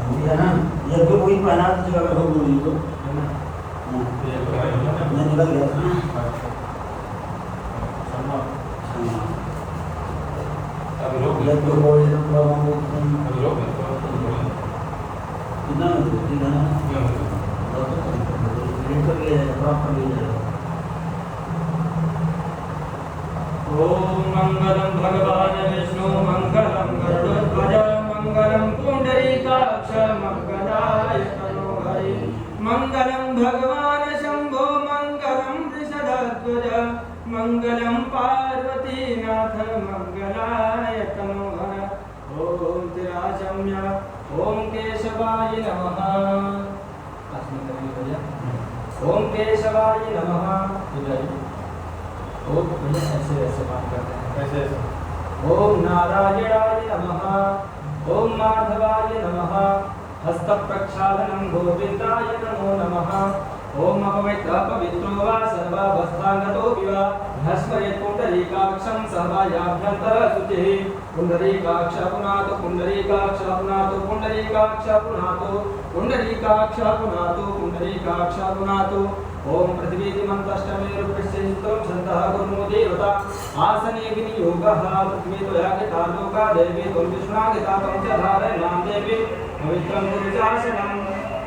है ना, ये भी वही पहना तो जगह हो गई तो है ना, मैं निकल गया था अब लोग ये तो बोल रहे हैं अब लोग कितना कितना कर लिया प्रॉपर लिया। ओम मंगलम भगवान विष्णु मंगलम गरुड़ध्वज मंगलम पुंडरीकाक्ष मंगलाय तनोहरि मंगलम भगवान शंभो मंगलम वृषभध्वज मंगलम पार्वतीनाथ मंगलाय तनोहर। ओम तिराचम्य ओम केशवाय नमः। ओम केशवाय नमः। ओम ऐसे ऐसे बात करते हैं ऐसे ऐसे। ओम नारायणाय नमः। ओम माधवाय नमः। हस्त प्रक्षालनम गोविंदाय नमो नमः। ओम अपवित्र पवित्रो वा सर्वावस्थांगतो विवा भस्मये पुंडरीकाक्षं सर्वायाभ्यंतर शुचिः। पुंडरीकाक्ष पुनातो पुंडरीकाक्ष पुनातो पुंडरीकाक्ष पुनातो पुंडरीकाक्ष पुनातो पुंडरीकाक्ष पुनातो। ओम पृथ्वीतिमन्तष्टमे रूपस्येतो छन्दः गुरुमो देवता आसने विनियोगः। पृथ्वी त्वयागिता लोका देवी त्वं विष्णुनागिता त्वं च धारयां देवी पवित्रं गुरुचासनम्।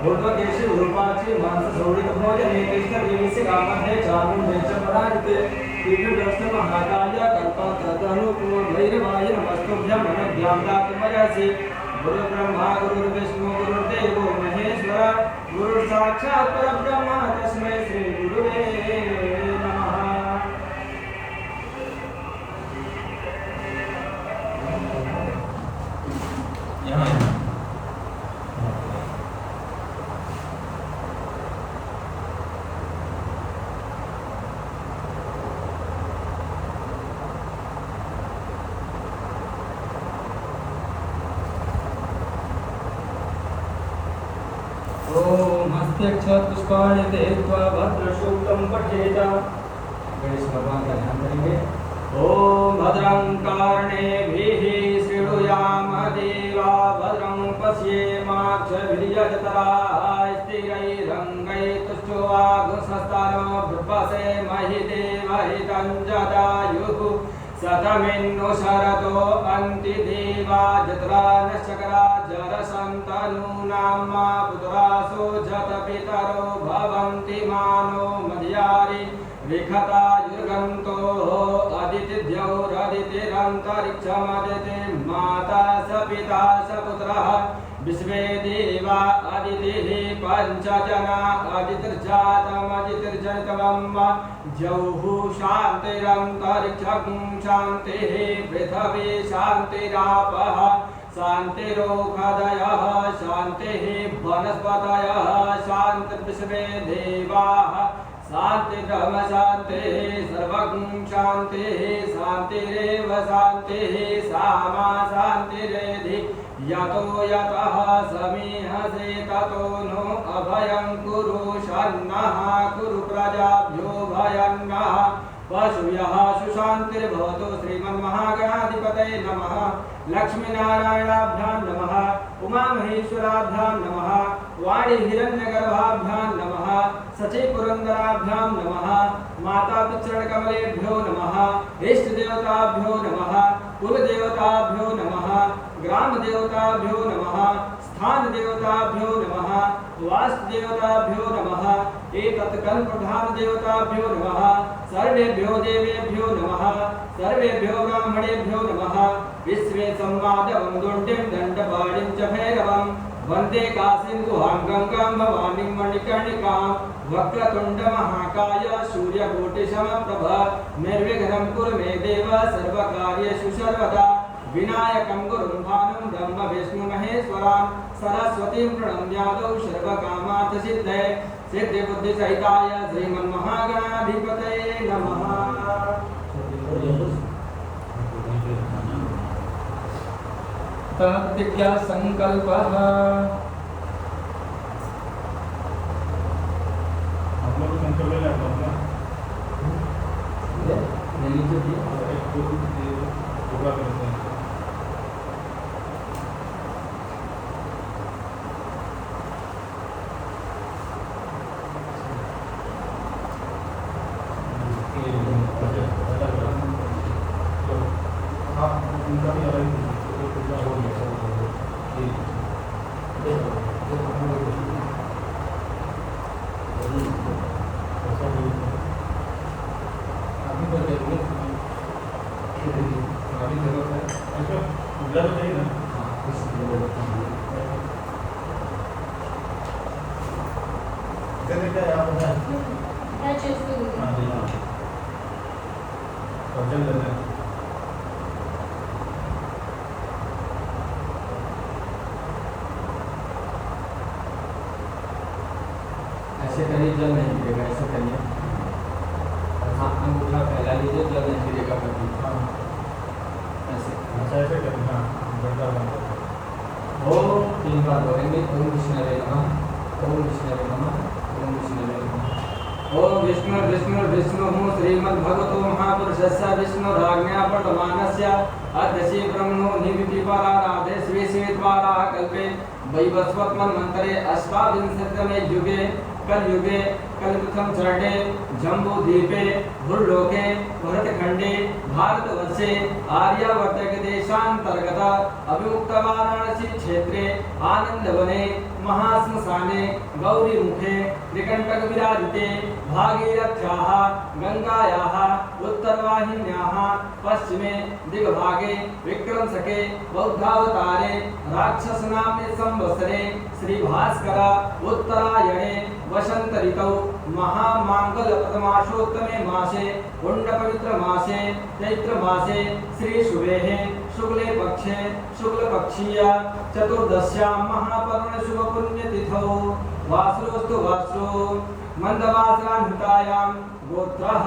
ऊर्ध्वकेशि उरूपाक्षि मांसशोणितभोजने कृष्णदेवीस्य कामध्ये चामुण्डे च पराजिते तीव्रदर्शनमहाकाय कल्पतरुणोपमो भैरवाय नमस्तुभ्यं अनद्यां दातुमर्हसि। गुरुर्ब्रह्मा गुरुर्विष्णु गुरुर्देवो महेश्वर गुरुर्साक्षात् परब्रह्म तस्मै श्री गुरुवे नमः। ओम हस्त्यक्षत पुष्पाणि देत्वा भद्रसूक्तं पठेत। गणेश भगवान का ध्यान करेंगे। ओम भद्रं कर्णेभिः शृणुयाम देवा भद्रं पश्येमाक्षभिर्यजत्राः स्थिरैरङ्गैस्तुष्टुवागुंसस्तनो बृहस्पतिर्महि देवहितं जदायुः शतमिन्नु शरदो अन्ति देवा जत्रा नश्चकरा जरसन्तनूनां मा पुत्रासो जतपितरो भवन्ति मानो मध्यारि विखता युर्गन्तो अदितिद्यौरदितिरन्तरिक्षमदिति माता स पिता स पुत्रः विश्वे देवा अदितिः पञ्चजना अदितिर्जातमदितिर्जनितमं जौः शान्तिरन्तरिक्षं शान्तिः पृथिवी शान्तिरापः शान्तिरोषधयः शान्तिः वनस्पतयः शान्तिर्विश्वे देवाः शान्तिर्ब्रह्म शान्तिः सर्वं शान्तिः शान्तिरेव शान्तिः सामा शान्तिरेधि यतो यतः समीहसे ततो नो अभयं कुरु शन्नः कुरु प्रजाभ्यो भयन्नः पशुभ्यः सुशान्तिर्भवतु। श्रीमन्महागणाधिपतये नमः। लक्ष्मीनारायणाभ्यां नमः। उमामहेश्वराभ्यां नमः। वाणी हिरण्यगर्भाभ्यां नमः। सचिपुरन्दराभ्यां नमः। माता पितृकमलेभ्यो नमः। इष्टदेवताभ्यो नमः। कुलदेवताभ्यो नमः। ग्रामदेवताभ्यो नमः। स्थानदेवताभ्यो नमः। वास्तुदेवताभ्यो नमः। एतत्कल्पप्रधानदेवताभ्यो नमः। सर्वेभ्यो देवेभ्यो नमः। सर्वेभ्यो ब्राह्मणेभ्यो नमः। विश्वे संवादवं दुण्डिं दण्डपाणिं च भैरवं वन्दे काशीं गुहां गङ्गां भवानीं मणिकर्णिकां। वक्रतुण्डमहाकाय सूर्यकोटिसमप्रभ निर्विघ्नं कुरु मे देव सर्वकार्येषु सर्वदा। विनायकं गुरुं भानुं ब्रह्म विष्णु महेश्वरान् सरस्वतीं प्रणम्यादौ सर्वकामार्थसिद्धये सिद्धिबुद्धिसहिताय श्रीमन्महागणाधिपतये नमः। प्रतिज्ञा संकल्पः। आप लोग संकल्प ले लेते हैं ले लीजिए एक पूरा करते हैं। कहते क्या है आप बताएं। क्या चीज़ को दूँ? हाँ जी हाँ। तो चल लेते हैं। ऐसे करिए जल नहीं गिरेगा, ऐसे करिए। हाँ अंगूठा फैला लीजिए, जल नहीं गिरेगा कभी। हाँ ऐसे अच्छा ऐसे करें। हाँ बेटा बनता है। ओम 3 बार बोलेंगे। ओम विष्णुवे नमः, ओम विष्णुवे नमः, ओम विष्णुवे नमः। ओम विष्णु विष्णु विष्णु श्रीमद्भगवतो महापुरुषस्य विष्णुराज्ञा पठमानस्य अद्यसि ब्रह्मणो निमितिपराराधे श्री श्वेतवारा कल्पे वैवस्वत मन्वन्तरे अष्टाविंशतितमे युगे कलयुगे कलिप्रथम चरणे जम्बूद्वीपे भूलोके भरतखंडे भारतवर्षे आर्यावर्तक देशांतर्गत अभिमुक्त वाराणसी क्षेत्रे आनंदवने महाश्मशाने गौरीमुखे त्रिकंटक विराजिते भागीरथ्याः गंगायाः उत्तरवाहिन्याः पश्चिमे दिग्भागे विक्रमशके बौद्धावतारे राक्षसनाम्ने संवत्सरे श्री भास्कर उत्तरायणे वसंत ऋतौ महामांगल्यप्रदमासोत्तमे मासे पुण्यपवित्र मासे चैत्र मासे श्री शुभेः शुक्ले पक्षे शुक्लपक्षीय चतुर्दश्यां महापर्वण शुभ पुण्यतिथौ वासरोस्तु वासरो मंदवासरान्वितायां गोत्रः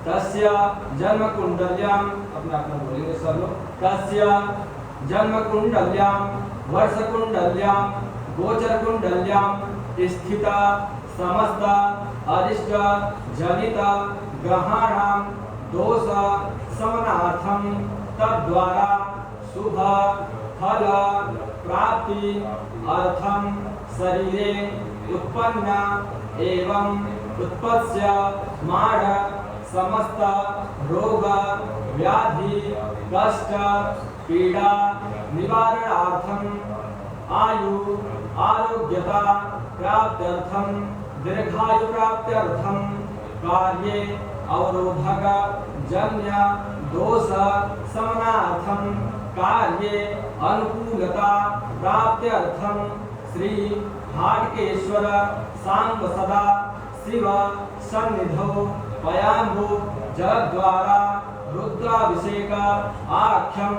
तस्य जन्मकुंडल्यां अपना अपना बोलेंगे सब लोग। तस्य जन्मकुंडल्यां वर्षकुंडल्यां गोचरकुंडल्यां स्थिता समस्त अरिष्ट जनित ग्रहाणां दोष शमनार्थं तद्वारा शुभ फल प्राप्ति अर्थं शरीरे उत्पन्न एवं उत्पत्स्य माड समस्त रोग व्याधि कष्ट पीड़ा निवारणार्थं आयु आरोग्यता प्राप्त्यर्थं दीर्घायु प्राप्त्यर्थं कार्ये अवरोधक जन्य दोष शमनार्थं कार्ये अनुकूलता प्राप्त्यर्थं श्री हाटकेश्वर सांब सदा शिव सन्निधौ पयाम्भु जलद्वारा रुद्राभिषेक आख्यं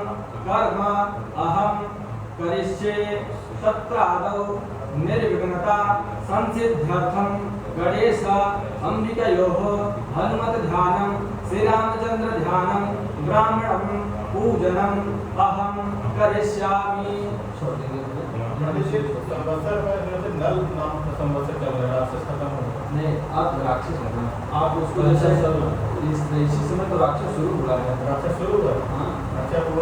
कर्म अहं करिष्ये तत्रादौ निर्विघ्नता संसिद्ध्यर्थं गणेश अंबिकयोः हनुमत ध्यानं श्रीरामचंद्र ध्यानं ब्राह्मणं पूजनम् अहं करिष्यामि। संवत्सर में जैसे नल नाम का संवत्सर चल रहा है, राक्षस खत्म हो गया। नहीं आप राक्षस हो गए, आप उसको जैसे इस समय तो राक्षस शुरू हुआ है। राक्षस शुरू हुआ। हाँ अच्छा वो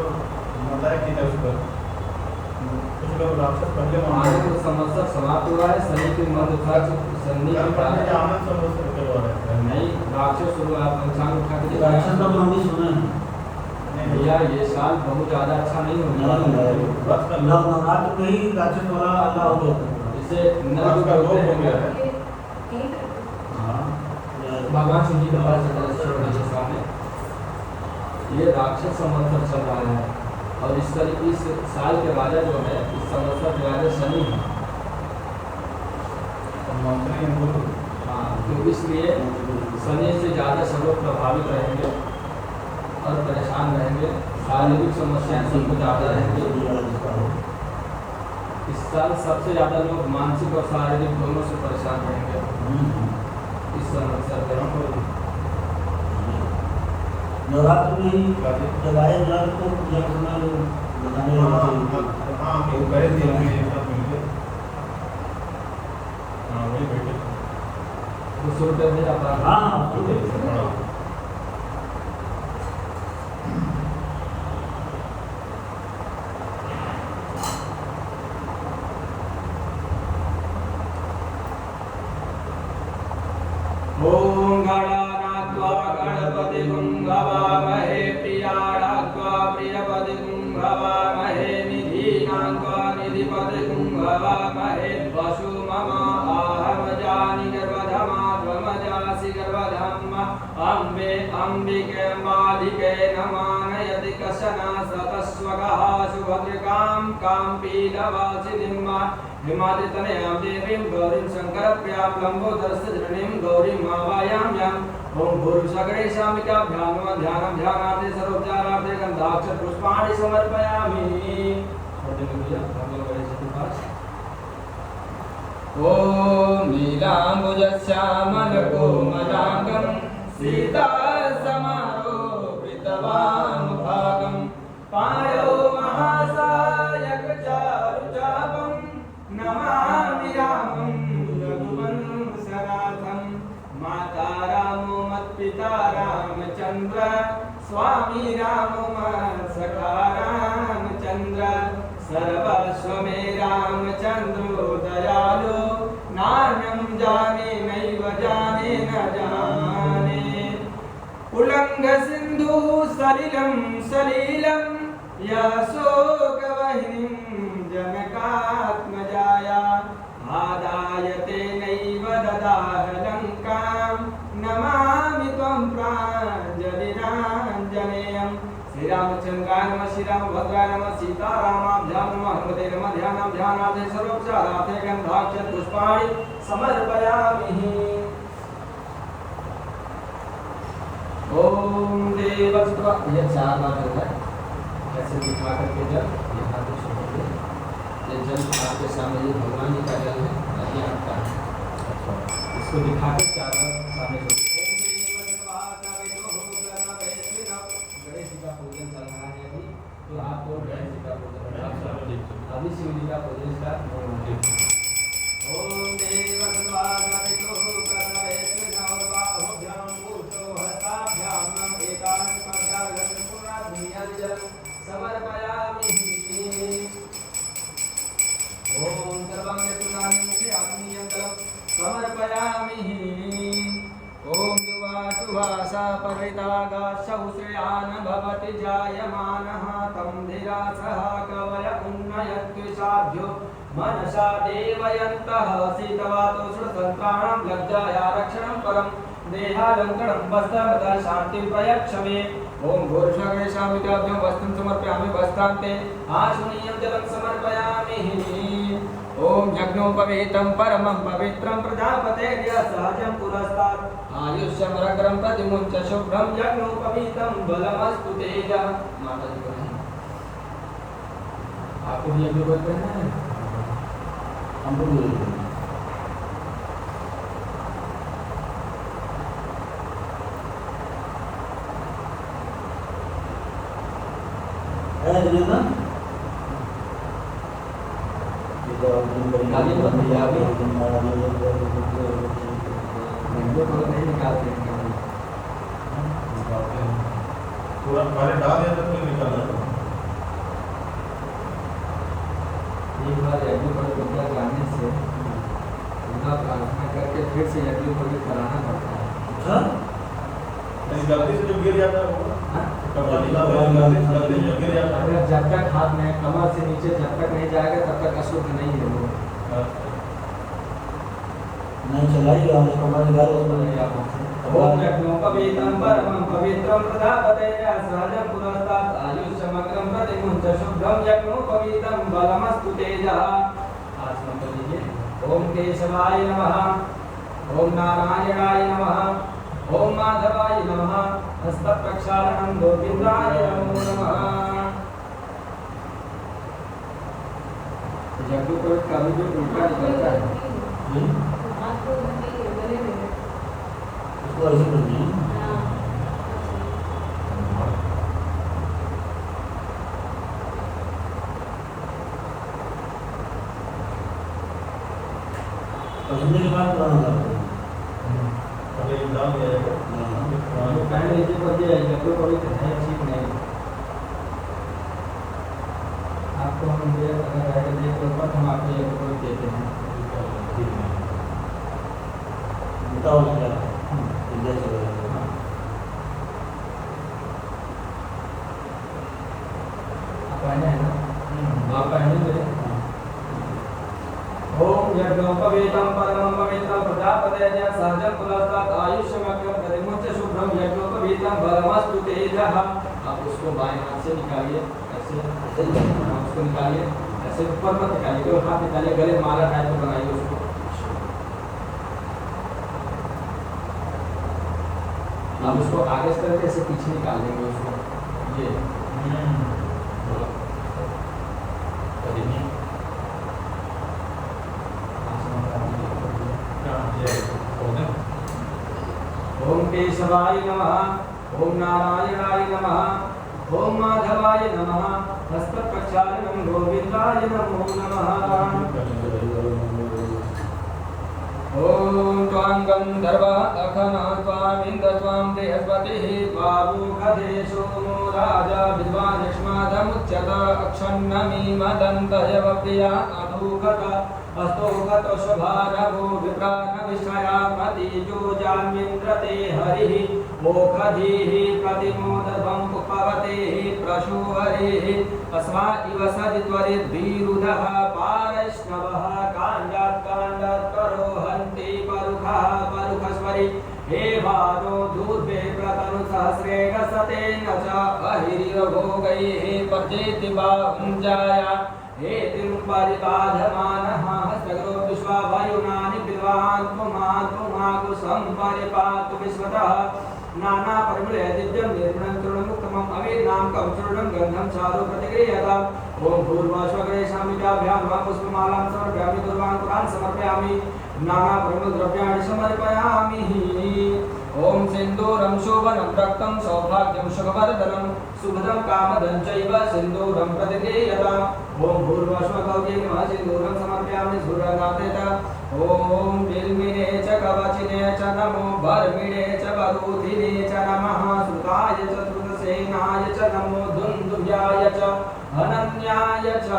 बताया कि नहीं उसको कुछ लोग राक्षस पहले आनंद संवत्सर समाप्त हुआ है। शनि के मध्य था, शनि के बाद आनंद संवत्सर के बारे में नहीं राक्षस शुरू हुआ। पंचांग उठा के राक्षस का हम भी सुने हैं। भैया ये साल बहुत ज्यादा अच्छा नहीं होगा। नवरात्र में ही राक्षस वाला अल्लाह हो गया। जैसे नर का रोग हो गया है। भगवान शिव जी के पास सामने ये राक्षस संवत्सर चल रहा है और इस साल के राजा जो है, इस संवत्सर के राजा शनि है। हाँ तो इसलिए शनि से ज़्यादा सब लोग प्रभावित रहेंगे और परेशान रहेंगे। शारीरिक समस्याएं सबको ज़्यादा रहेंगी। इस साल सबसे ज़्यादा लोग मानसिक और शारीरिक दोनों से परेशान रहेंगे इस संवत्सर में। नवरात्र में ही जब आए नवरात्र को पूजा करना बताने हाँ वो करे थे एक साथ मिलके। हाँ वही बैठे तो 100 रुपये में जाता है। हाँ ओम गणानात्वा गणपतिं हवामहे प्रियाणात्वा प्रियपतिं हवामहे निधीनात्वा निधिपतिं हवामहे वसु मम आहमजानि गर्भधमा त्वमजासि गर्भधम् अहं सुभद्रकां काम्पीलवासिनीं हिमादितनयां देवीं गौरीं शङ्करप्रियां लम्बोदरसजननीं गौरीं मावायाम्याम् ॐ भूर्भुवस्सुवः ध्यानं ध्यानार्थे सर्वोपचारार्थे गन्धाक्षरपुष्पाणि समर्पयामि। ॐ नीलाम्बुजश्यामलकोमलाङ्गं सीतासमारोपितवानुभागं पाणौ महासायकचारुचापं नमामि रामं रघुवंशनाथं। माता रामो मत्पिता रामचन्द्र स्वामी रामो मत्सखा रामचन्द्र सर्वस्व मे रामचन्द्रो दयालु नान्यं जाने नैव जाने न जाने। उल्लङ्घ सिन्धु सलिलं सलीलं यशोकवह्निं जनकात्मजाया आदाय तेनैव ददाह लङ्कां नमामि त्वं प्राञ्जलिराञ्जनेयम्। श्रीरामचन्द्राय नमः श्रीरामभद्राय नमः सीतारामाभ्यां नमः हनुमते नमः ध्यानं ध्यानार्थे सर्वोपचारार्थे गन्धाक्षरपुष्पाणि समर्पयामि। ओम देवस्व ये 4 बार होता है ऐसे दिखा करके जल यहाँ पे छोड़िए। ये जल आपके सामने ये भगवान जी का जल है ये आपका है इसको दिखा के 4 बार सामने छोड़िए। गणेश जी का पूजन चल रहा है अभी तो आपको गणेश जी का पूजन अभी शिव जी का पूजन स्टार्ट ओम समर्पयामि। ओम सर्वांगसुनानि मुखे आत्मीयं समर्पयामि। ओम सुवासा परितागाश्रयान भवति जायमानः तं धीरासः कवय उन्नयत्विषाभ्यो मनसा देवयन्तः शीतवातो श्रुतन्त्राणां लज्जाया रक्षणं परं देहालङ्करणं वस्त्रमतः शान्तिं प्रयच्छमे। ओम घोरशगणेशामिकाभ्यं वस्त्रं समर्पयामि वस्त्रान्ते आशुनीयं जलं समर्पयामि। ओम यज्ञोपवीतं परमं पवित्रं प्रजापतेर्य सहजं पुरस्तात् आयुष्यमरकरं प्रतिमुञ्च शुभ्रं यज्ञोपवीतं बलमस्तु तेजः। माता जी बोलें आपको भी यज्ञ बोलते हैं हमको भी है ना निकालिए मत भैया अभी वीडियो को नहीं निकालते हैं पूरा पहले डाल दिया तो फिर निकालना एक बार यज्ञ पर विद्या जाने से उनका प्रार्थना करके फिर से यज्ञ पर कराना पड़ता है। अच्छा नहीं गलती से जो गिर जाता है वो गलती से जो गिर जाता है अगर जब तक हाथ में कमर से नीचे जब तक नहीं जाएगा तब तक अशुद्ध नहीं है वो नहीं चलाइए हम इसको बंद कर दो नहीं आप ओम यज्ञोपवीतं परमं पवित्रं प्रजापतेर्य सहजं पुरस्तात् आयुष्यमग्रं प्रतिमुञ्च शुभ्रं यज्ञोपवीतं बलमस्तु तेजः। आसनं कर लीजिए। ओम केशवाय नमः ओम नारायणाय नमः ओम माधवाय नमः हस्तप्रक्षालनं गोविन्दाय नमो नमः। यज्ञ को कभी भी उल्टा निकलता है इसको ऐसे करनी है पसंद के बाद पुराना था पहले ये डाल दिया जाएगा जो पहले नीचे पर दिया है तो कोई है ठीक नहीं आपको हम ये अगर ऐड दे तो पर हम आपको ये कोई देते हैं बताओ क्या इंडिया से आप पहने हैं ना आप पहने मेरे ओम यज्ञोपवीतं परमं पवित्रं प्रजापतेर्य सहजं पुरस्तात् आयुष्यमग्रं प्रतिमुञ्च शुभ्रं यज्ञोपवीतं बलमस्तु तेजः। आप उसको उसको बाएं हाथ से निकालिए, ऐसे उसको निकालिए, ऐसे ऊपर मत निकालिए, केवल हाथ निकालिए, गले माला टाइप का बनाइए उसको। अब उसको आगे से करके ऐसे पीछे निकाल देंगे उसको, ये ओम केशवाय नमः, ओम नारायणाय नमः, ओम माधवाय नमः, हस्तप्रक्षालनं गोविंदाय नमो नमः। ओम त्वां गन्धर्वः अखनः त्वामिन्द्र त्वां बृहस्पतिः त्वामुखदेशो नो राजा विद्वानक्ष्मादमुच्यत अक्षन्नमीमदन्तयव प्रिया अधूकत अस्तोकत शुभारभो विप्राणविषया मतिजो जान्मिन्द्रते हरिः ओखधीः प्रतिमोदध्वं पुपवतेः प्रशोहरेः अस्मा इव सदित्वरिद्भिरुदः पारैष्णवः काण्डात् काण्डात्परो हन्ति परुखः परुखस्वरि हे भानो दूर्भे प्रतनु सहस्रेण सतेन च अहिर्भोगैः पचेति बाहुञ्जाया हेतिं परिबाधमानः सगरो विश्वा वायुनानि विद्वान् पुमातु संपरिपातु विश्वतः नाना परिमले दिव्यं निर्मलं तृणमुक्तमम् अवीर्णां कवचूर्णं गन्धं चारु प्रतिक्रियताम् ओम भूर्भुवस्वगणेशामिकाभ्यां वा पुष्पमालां समर्पयामि दुर्वाङ्कुरान् समर्पयामि नाना परिमलद्रव्याणि समर्पयामि ओम सिन्दूरं शोभनं रक्तं सौभाग्यं सुखवर्धनं शुभदं कामदं चैव सिन्दूरं प्रतिक्रियताम् ओम भूर्भुवस्वगौर्यै नमः सिन्दूरं समर्पयामि सुरगातेत ओम बिल्मिने च कवचिने च नमो भर्मिणे च वरुधिने च नमः श्रुताय च श्रुतसेनाय च नमो दुन्दुभ्याय च अनन्याय च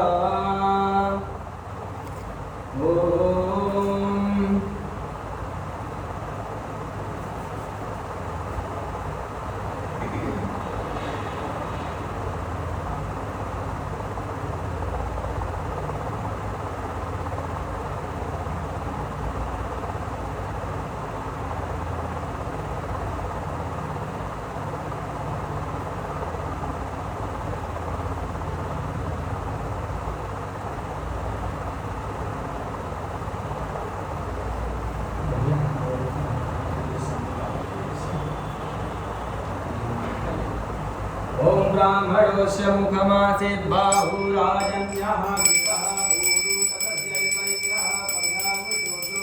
ओम ब्राह्मणोस्य मुखमासीत् बाहुराजन्यः विपः ऊरु ततस्यै परिग्रहः परगामुषोषो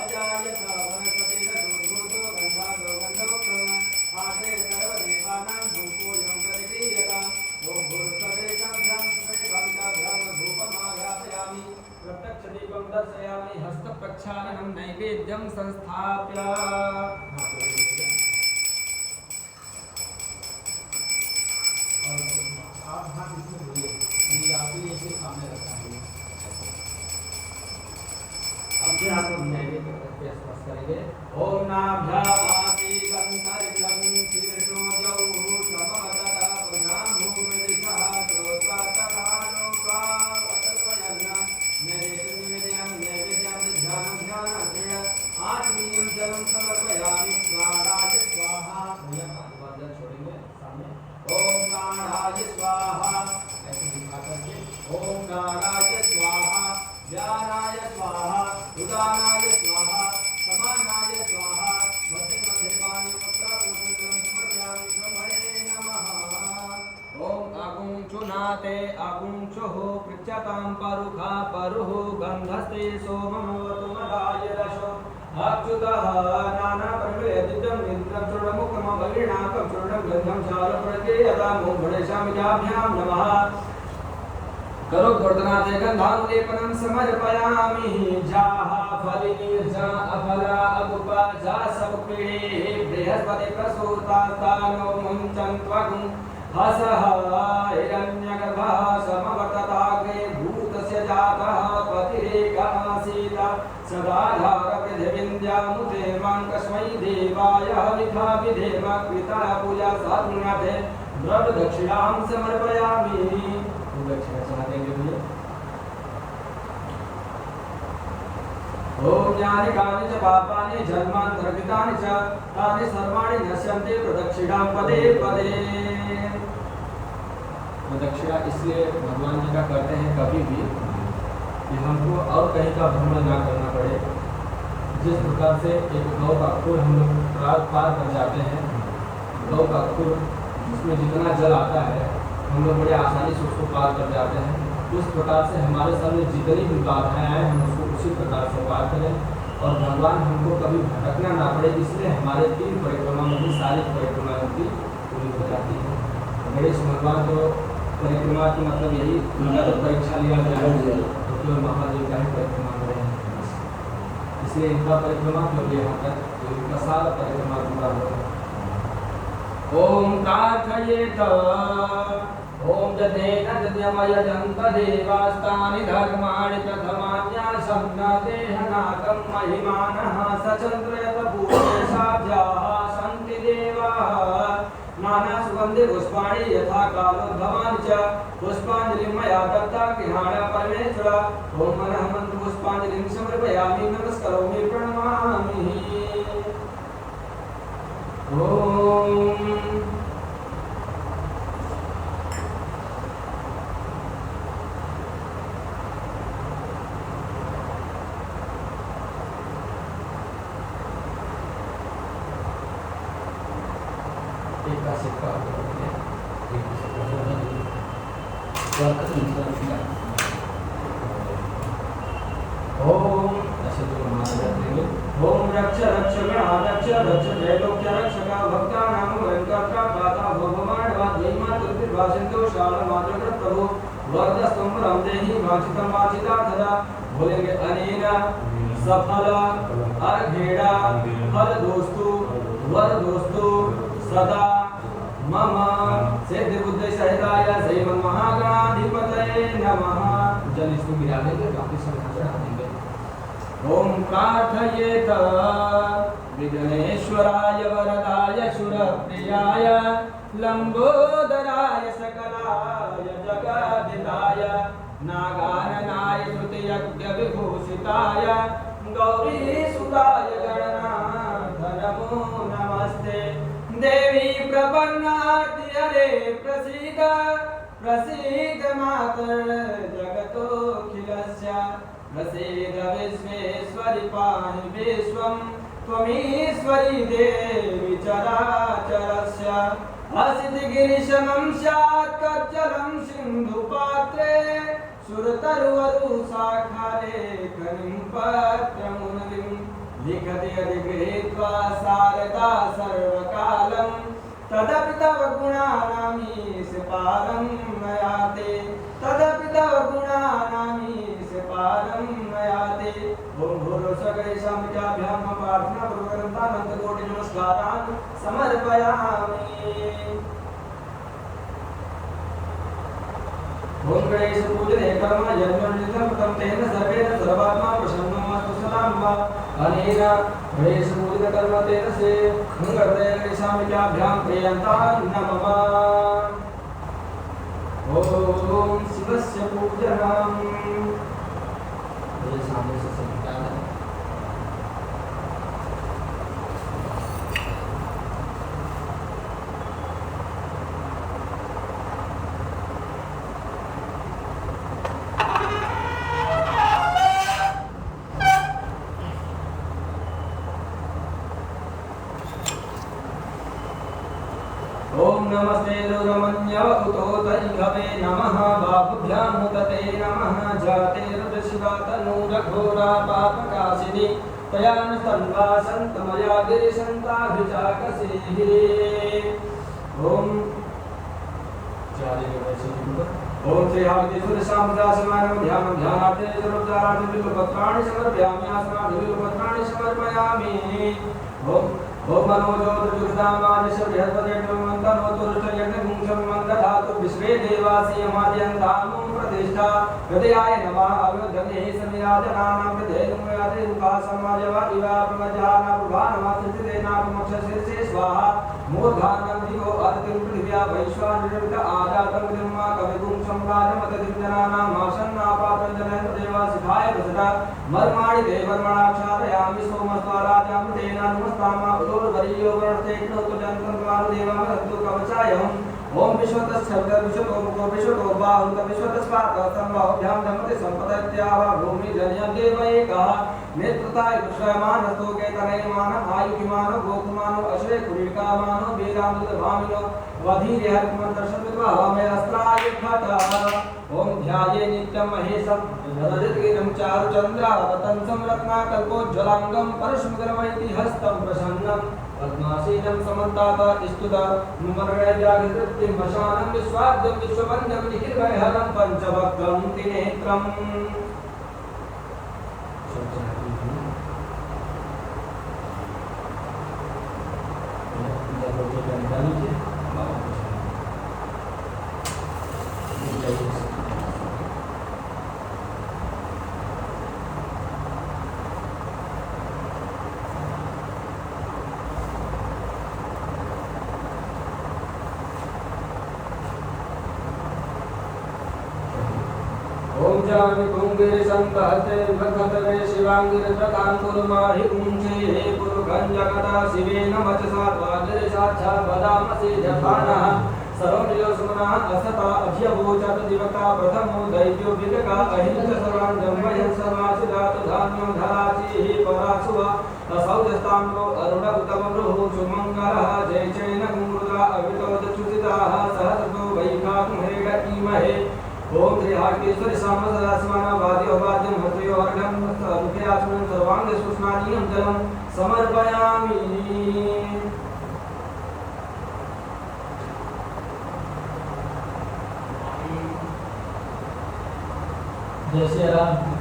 अजायत वनस्पतिरशोर्भूतो गन्धादो गन्धोक्रम आग्रे सर्वदेवानां धूपोऽयं प्रतिक्रियताम् ॐ भूर्भुवस्वगणेशाभ्यां सुषेभ्यां धूपमायापयामि प्रत्यक्षदीपं दर्शयामि हस्तप्रक्षालनं नैवेद्यं संस्थाप्य आप हाथ इसमें धोइए, यदि आप भी ऐसे सामने रखा है अपने आप को न्याय के स्पर्श करेंगे। ओम नाभ्याति कंसरिलं शीर्षो जौ समवदता प्रजामो विदिशः श्रोत्रातधानो स्वावतस्वयं नैवेद्यं ध्यानं आत्मीयं जलं समर्पयामि प्राणाय स्वाहा भैया छोड़ेंगे सामने ओम प्राणाय स्वाहा ऐसे दिखा करके ओम प्राणाय स्वाहा ज्ञानाय स्वाहा उदानाय स्वाहा समानाय स्वाहा मध्य मध्य पानी मुद्रा पूजन समर्पयामि ब्रह्मणे नमः ओम आगुंचुनाते आगुंचुः पृच्छतां परुखा परुः गन्धस्ते सोममवतु मदाय रशो अच्युतः नाना परिमले दिव्यं निर्मलं तृणमुक्तमम् अवीर्णाकं चूर्णं गन्धं चारु प्रतिक्रियताम् ओम गणेशामिकाभ्यां नमः करोद्वर्धनाते गन्धानुलेपनं समर्पयामि जाः फलिनीर्जा अफला अगुपा जा समुपीडे बृहस्पति प्रसूतास्तानो मुञ्चन् त्वगुं हसः हिरण्यगर्भः समवर्तताग्रे भूतस्य जातः पतिरेकमासीत् सदाधारपृथिवीन्द्यामुते मां कस्मै देवाय हविषा विधेम कृता पूजा साधुनाथे द्रव्यदक्षिणां समर्पयामि दक्षिणा चढ़ा देंगे भैया ओम ज्ञानि कानि च पापानि जन्मान्तरकृतानि च तानि सर्वाणि नश्यन्ति प्रदक्षिणां पदे पदे प्रदक्षिणा इसलिए भगवान जी का करते हैं कभी भी कि हमको और कहीं का भ्रमण ना करना पड़े। जिस प्रकार से एक गौ का खुर हम लोग पार कर जाते हैं, गौ का खुर उसमें जितना जल आता है हम लोग बड़े आसानी से उसको पार कर जाते हैं, उस प्रकार से हमारे सामने जितनी भी बाधाएं आए हम उसको उसी प्रकार से पार करें और भगवान हमको कभी भटकना ना पड़े। इसलिए हमारे 3 परिक्रमा में भी सारी परिक्रमा उनकी पूरी हो जाती है। गणेश भगवान को परिक्रमा की मतलब यही उनका तो परीक्षा लिया जाए तो केवल महादेव का ही परिक्रमा करें, इसलिए इनका परिक्रमा क्योंकि यहाँ तक इनका सारा परिक्रमा पूरा हो। ओम प्रार्थयेत ओम जतेन जत्यमय जंत देवास्तानि धर्माणि प्रथमान्यासम्नादेहनाकं महिमानः सचन्द्रयत पूर्णेशाभ्याः सन्ति देवाः नाना सुगन्धि पुष्पाणि यथा कालोद्भवानि च पुष्पाञ्जलिं मया दत्ता गृहाण परमेश्वर ओम मनः मन्त्र पुष्पाञ्जलिं समर्पयामि नमस्करोमि प्रणमामि। ओम एक सिक्का ओम ऐसे जो हमारे देंगे ओम रक्ष रक्ष गणाध्यक्ष रक्ष त्रैलोक्य रक्षका भक्तानां वेंकटका पाता भगवान वाद्यमा तुर्भिर्भाषन्तो शालमाद्रक प्रभु वरदस्तंभ रमदेहि वाचितं वाचिता तदा बोलेंगे अनेना सफल अर्घेड़ा फल दोस्तु वर दोस्तु सदा मम सिद्ध बुद्धि सहिताय श्री महागणाधिपतये नमः। जल इसको गिरा देंगे, बाकी सब चढ़ा देंगे। ओम प्रार्थयेत विघ्नेश्वराय वरदाय शूरप्रियाय लंबोदराय सकलाय जगद्धिताय नागाननाय श्रुतियज्ञ विभूषिताय गौरीसुताय गणनाथ नमो नमस्ते। देवी प्रपन्नार्ति हरे प्रसीद प्रसीद मातर जगतोऽखिलस्य प्रसीद विश्वेश्वरि पाहि विश्वं त्वमीश्वरी देवी चराचरस्य हसित गिरिशमं स्यात् कज्जलं सिन्धुपात्रे सुरतरुवरु शाखारे कनिं पत्रमुनिं लिखति अधिगृहीत्वा शारदा सर्वकालं तदपि तव गुणानामीश पारं नयाते तदपि तव गुणानामीश पारं नयाते। ओम भूर्भुवस्सुवगणेशाभ्यां प्रार्थना पूर्वकं कोटि नमस्कारान् समर्पयामि। ओम गणेश पूजने कर्म यज्ञोन्नितं प्रथम तेन सर्वेन सर्वात्मा प्रसन्नमस्तु सदाम्बा अनेन गणेश पूजन कर्म तेन से मंगलदय गणेशाभ्यां प्रियन्तां नमः। ओम शिवस्य पूजनम् ये सामने से संस्कार है। ओम नमस्ते रुद्रमन्यवकुतोतैभवे नमः बाहुभ्यां मुदते नमः जाते रुद्रशिवातनूरघोरा पापकाशिनी तया न सन्वासन्तमया गिरिशन्ताभिचाकसेः। ओम ओम श्री हावितेश्वर शामदासमानं ध्यानं ध्यानार्थे सर्वोपचारार्थे बिल्वपत्राणि समर्पयामि आसनार्थे बिल्वपत्राणि समर्पयामि। ओम ओम मनोजोतुर्दामादिश बृहस्पतिर्मन्तनोतुर्षयज्ञगुंशं मन्दधातु विश्वे देवासि यमाद्यन्तामुं प्रतिष्ठा हृदयाय नमः अवधन्ये समिराजनानां हृदयमुयाते उपासमाजवा इवा प्रमज्जाना प्रभानमासितेनापमक्षशीर्षे स्वाहा मूर्धानं दिवो अर्तिं पृथिव्या वैश्वानरवित आजातं ब्रह्मा कविगुं सम्राजमतदिव्यजनानां आसन्नापात्रं जनयन्त देवासिधाय प्रसदा मर्माणि देवर्मणाक्षादयामि सोमस्वाराजामृतेन नमस्तामा उदोर्वरीयो वर्तेक्नो तुजन्तं देवामरन्तु कवचायम्। ओम विश्वतश्चर्ग विश्वतो मुखो विश्वतो बाहुत विश्वतस्पाद संभाव्याम धमते संपदत्यावा भूमि जन्यं देवैकः नेत्रताय कृष्णमानस्तो केतनयमान आयुकिमानो गोकुमानो अश्वे कुलिकामानो वेदामृतभामिनो वधीरे हरिमंत्रशब्दवा हमें अस्त्राय खटा ओम ध्याये नित्यं महेशं रजतगिरिं चारुचन्द्रावतं संरत्नाकल्पोज्ज्वलांगं परशुमगरमैति हस्तं प्रसन्नं पद्मासीनं समन्तात् स्तुता नुमर्गजागृतिं वशानं विश्वाद्यं विश्ववन्द्यं निखिलभयहरं पञ्चवक्त्रं त्रिनेत्रम् ओम जामि कुंगे संतहते विभक्तवे शिवांगिरत्रतां कुरुमाहि कुंसे कुरुगंजगता शिवे नमचसा त्वागिरे साक्षात् वदामसि जपानः सर्वमिलोसुमनः असता अभ्यवोचत दिवका प्रथमो दैत्यो विवेका अहिंस सर्वान् जन्मयन् सर्वासिदातु धान्यं धराचिः परासुवा असौजस्ताम्रो अरुण उत्तमरुः सुमङ्गलः जय चैन कुमुदा अवितोदच्युतिताः सहस्रतो वैखाकुमेड ईमहे ओम श्री हाटकेश्वरी साम सदाशिवाना वाद्य अवाद्यं हृदयो अर्घं रुपे आचमनं सर्वांग सुस्नानीयं जलं समर्पयामि जय श्री राम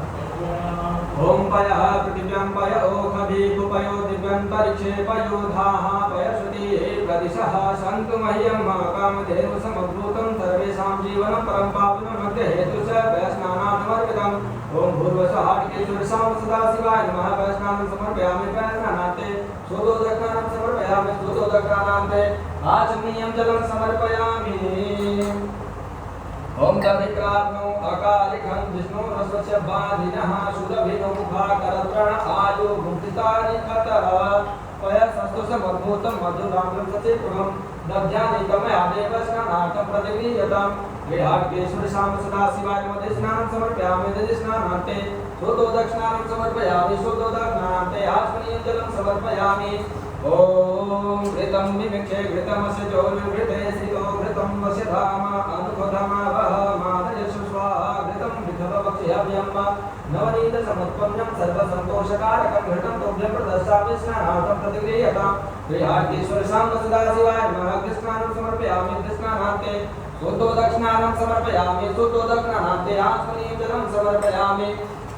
ओम पयः पृथिव्यां पय ओखभीपुपयो दिव्यन्तरिक्षे पयोधाः पयश्रुतिः प्रदिशः सन्तु मह्यं कामधेनु समभूतं सर्वेषां जीवनं परं पावनमद्य हेतु च वैष्णवानामर्पितम् ओम भूर्वसः हाटकेश्वरी साम सदाशिवाय नमः वैष्णवान् समर्पयामि वैष्णवानान्ते सूर्योदकानां समर्पयामि सूर्योदकानान्ते आचमनीयं जलं समर्पयामि ओम तद्विक्रात्मो अकालिकं विष्णुरस्वस्य बाधिनः सुरभिनो मुखाकरत्रण आयो भुक्तितानि खतः पयसस्तु समद्भूतं मधुरामृतं सचिपुरं दध्यानि तमयादेव स्नानार्थं प्रतिगृह्यताम् विहाटकेश्वरी साम सदाशिवाय नमः स्नानं समर्पयामि दधिस्नानान्ते सोदोदक्षिणानं समर्पयामि सोदोदक्षिणान्ते आचमनीयं जलं समर्पयामि ओम घृतं विमिक्षे घृतमस्य जोर्घृते सितो घृतं वस्य धाम अनुपधमावः मादयसु स्वाहा घृतं विधववक्ष्याभ्यं नवनीत समुत्पन्नं सर्वसन्तोषकारकं घृतं तोभ्यं प्रदर्शयामि स्नानार्थं प्रतिगृह्यताम् विहाटकेश्वरी साम सदाशिवाय नमः कृष्णानं समर्पयामि कृष्णानान्ते शुद्धोदक्षिणानं समर्पयामि शुद्धोदक्षिणान्ते आचमनीयं जलं समर्पयामि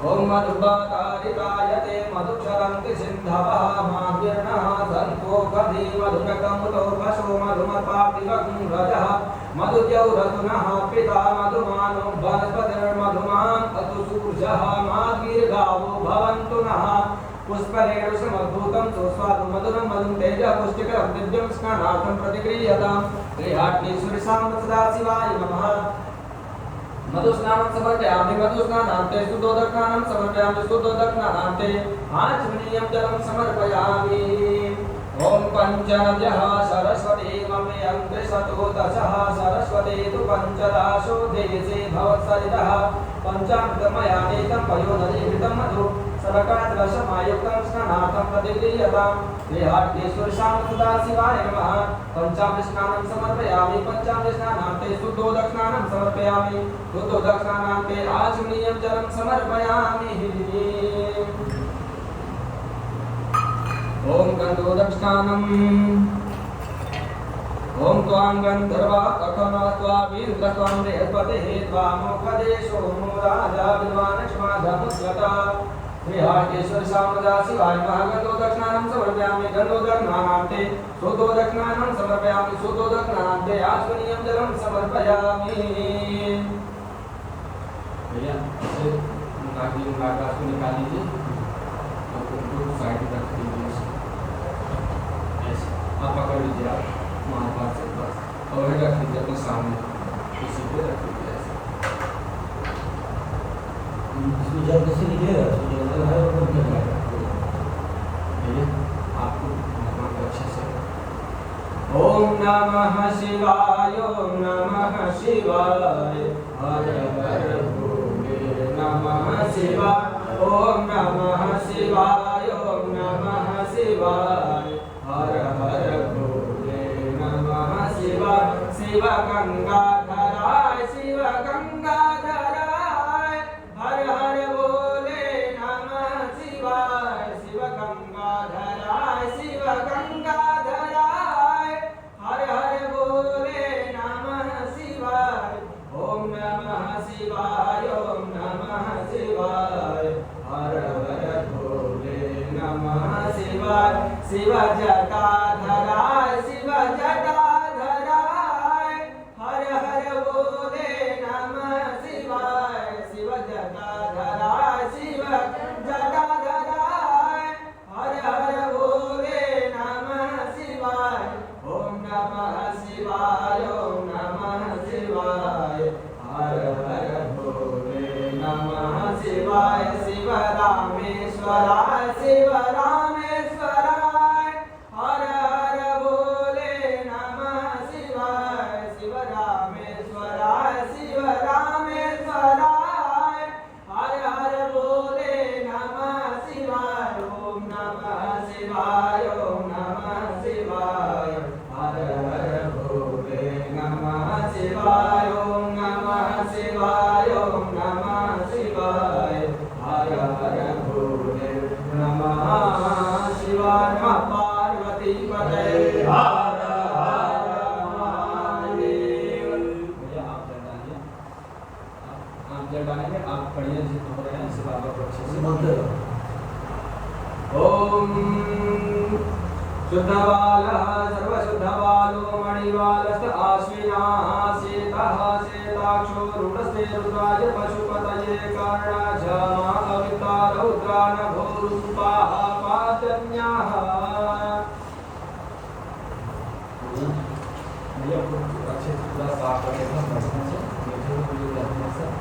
ओम मधुबातारितायते मधुक्षरन्ति सिन्धवः माद्यर्णः सन्कोकधि मधुनकमुतो पशो मधुमपापिवं रजः मधुद्यौरतुनः पिता मधुमानो वनस्पतिर्मधुमान् अतुसूर्यः माद्गीर्गावो भवन्तु नः पुष्परेणु समद्भूतं सुस्वादु मधुरं मधुं तेजः पुष्टिकरं दिव्यं स्नानार्थं प्रतिगृह्यताम् विहाटकेश्वरी साम सदाशिवाय नमः मधुस्नानं समर्पयामि मधुस्नानान्ते शुद्धोदकानं समर्पयामि शुद्धोदकानान्ते आचमनीयं जलं समर्पयामि ओम पंचनद्यः सरस्वती ममेयं त्रिशतो दशः सरस्वती तु पंचदाशो देशे भवत्सरितः पंचामृतमयानेकं पयोनदीघृतं मधु सरकाद्रशमायुक्तं स्नानार्थं प्रतिगृह्यताम् विहाटकेश्वरी साम सदाशिवाय नमः पंचामृतस्नानं समर्पयामि पंचामृतस्नानान्ते शुद्धोदकस्नानं समर्पयामि शुद्धोदकस्नानान्ते आचमनीयं जलं समर्पयामि ओम गन्धोदकस्नानम् ओम त्वां गन्धर्वा अखमा त्वा वीरत्वां बृहस्पतिः त्वामोखदेशो नो राजा विद्वानक्ष्माधमुद्गता विहाटकेश्वरी साम सदाशिवाय नमः गन्धोदकस्नानं समर्पयामि गन्धोदकस्नानान्ते शुद्धोदकस्नानं समर्पयामि शुद्धोदकस्नानान्ते आचमनीयं जलं समर्पयामि भैया ऐसे मुखाग्नि को निकाल लीजिए और उनको साइड रख दीजिए ऐसे आप पकड़ लीजिए आप महापात से बस और रख दीजिए अपने सामने इसी पे रख दीजिए ऐसे इसमें जब किसी निकलेगा तो जब है वो क्या करेगा भैया आपको भगवान को अच्छे से ओम नमः शिवाय ओम नमः शिवाय हर हर भोले नमः शिवाय ओम नमः शिवाय ओम नमः शिवाय हर हर भोले नमः शिवाय शिव गंगाधराय शिव गंगाधराय हर हर भोले नमः शिवाय शिव गंगाधराय शिव गंगाधराय हर हर भोले नमः शिवाय ओम नमः शिवाय ओम नमः शिवाय हर हर भोले नमः शिवाय शिव जटाधराय शिव जटाधराय हर हर भोले नमः शिवाय शिव जटाधराय शिव जटाधराय हर हर भोले नमः शिवाय ओम नमः शिवाय ओम नमः शिवाय हर हर भोले नमः शिवाय शिव रामेश्वराय शिव रामेश्वराय हर हर भोले नमः शिवाय शिव रामेश्वराय शिव रामेश्वराय हर हर भोले नमः शिवाय ओम नमः शिवाय ओम नमः शिवाय हर हर भोले नमः शिवाय ओम नमः शिवाय ओम नमः शिवाय हर हर भोले नमः शिवाय नमः पार्वती पते हर हर महादेव। भैया आप जल डालिए, आप जल डालेंगे, आप पढ़िए जिस नंबर है इस बाबा को अच्छे से बोलते रहो। ओम शुद्धबालः सर्वशुद्धबालो मणिबालस्त आश्विनाः शेतः शेताक्षो रुडस्ते रुद्राय पशुपतये कर्णझमा अविता रौद्रा नभो रूपाः पातन्याः। भैया अच्छे से पूरा साफ करके बचने से मीठे हुए रहने से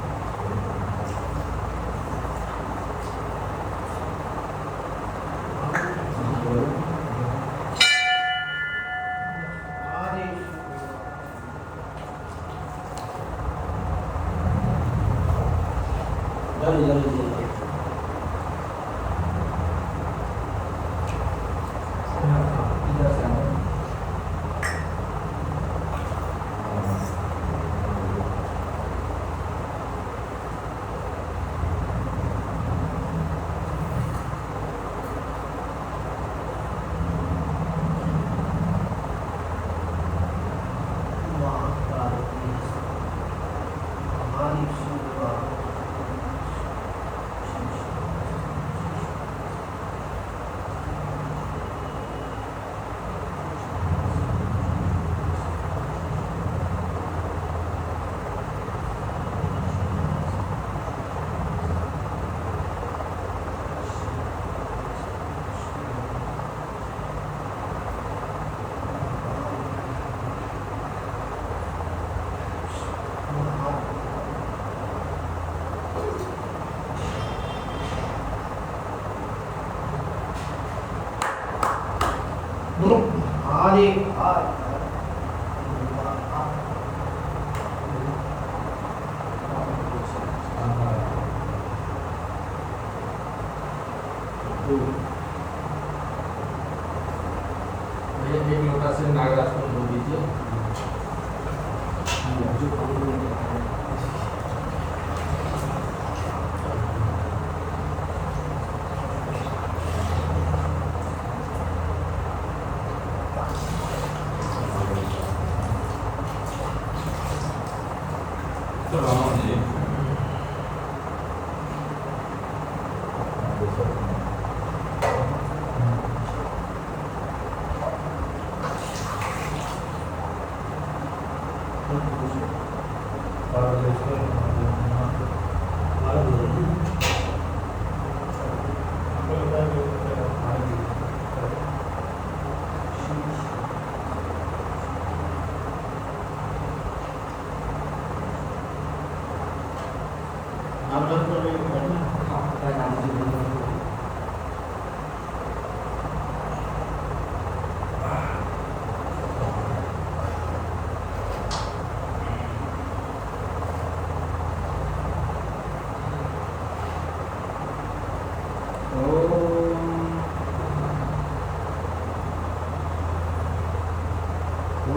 एक लोटा से नागराज को धो दीजिए।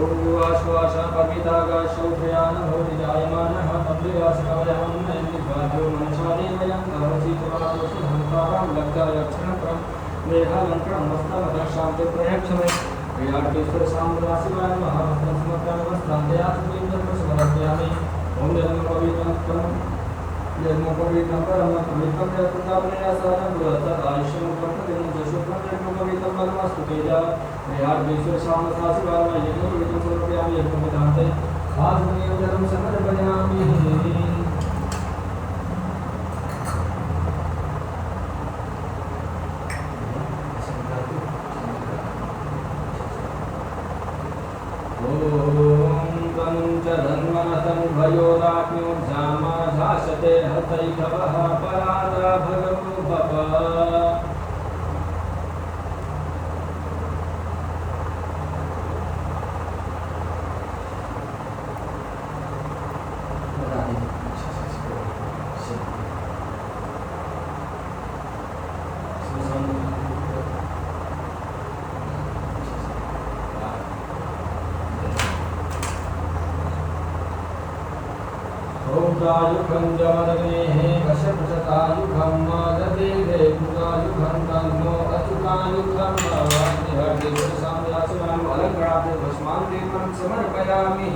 ओम विवाश्वास पवितागाशौभयान भवति जायमानः तद्विवासकावयमन्नयन्निर्वाद्यो मनसादे वयं नवचितवादोषधन्तारां लब्धायक्षणप्रं मेघालङ्कणमस्तमदशान्ते प्रयक्षमे क्रियाटेश्वर साम्राशिवाय महाभक्तसमर्पणमस्तान्त्यात्मकेन्द्रप्रसमर्पयामि ओम जन्मपवित्रं परमं पवित्रं जगन्नाथासानं पुरस्तादायुष्यं वर्तते जशुभं जन्मपवित्रं परमस्तु तेजा क्रियाटेश्वर साम्राशिवाय यज्ञपवित्रं समर्पयामि यज्ञपदान्ते आत्मनियं जलं समर्पयामि भयोदाग्न्योर्जामा झासते हतैकवः परादा भगवो भव युगं जमदग्नेः कश्यपशतायुगं माददेवे पुरायुगं तन्नो अच्युतायुगं वान्यहर्देशसाम्यासनं अलङ्काराब्धे भस्मान्ते समर्पयामि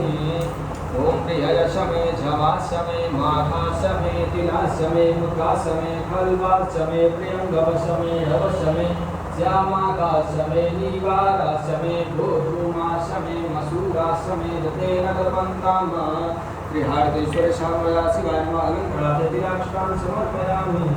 ओम प्रियशमे झवाशमे माघाशमे तिलाशमे मुखाशमे खल्वाशमे प्रियंगवशमे हवशमे श्यामाकाशमे नीवाराशमे गोधूमाशमे मसूराशमे दतेन कर्पन्ताम त्रिहार्तेश्वर शामया शिवाय अलंकृताते तिलाक्षरान् समर्पयामि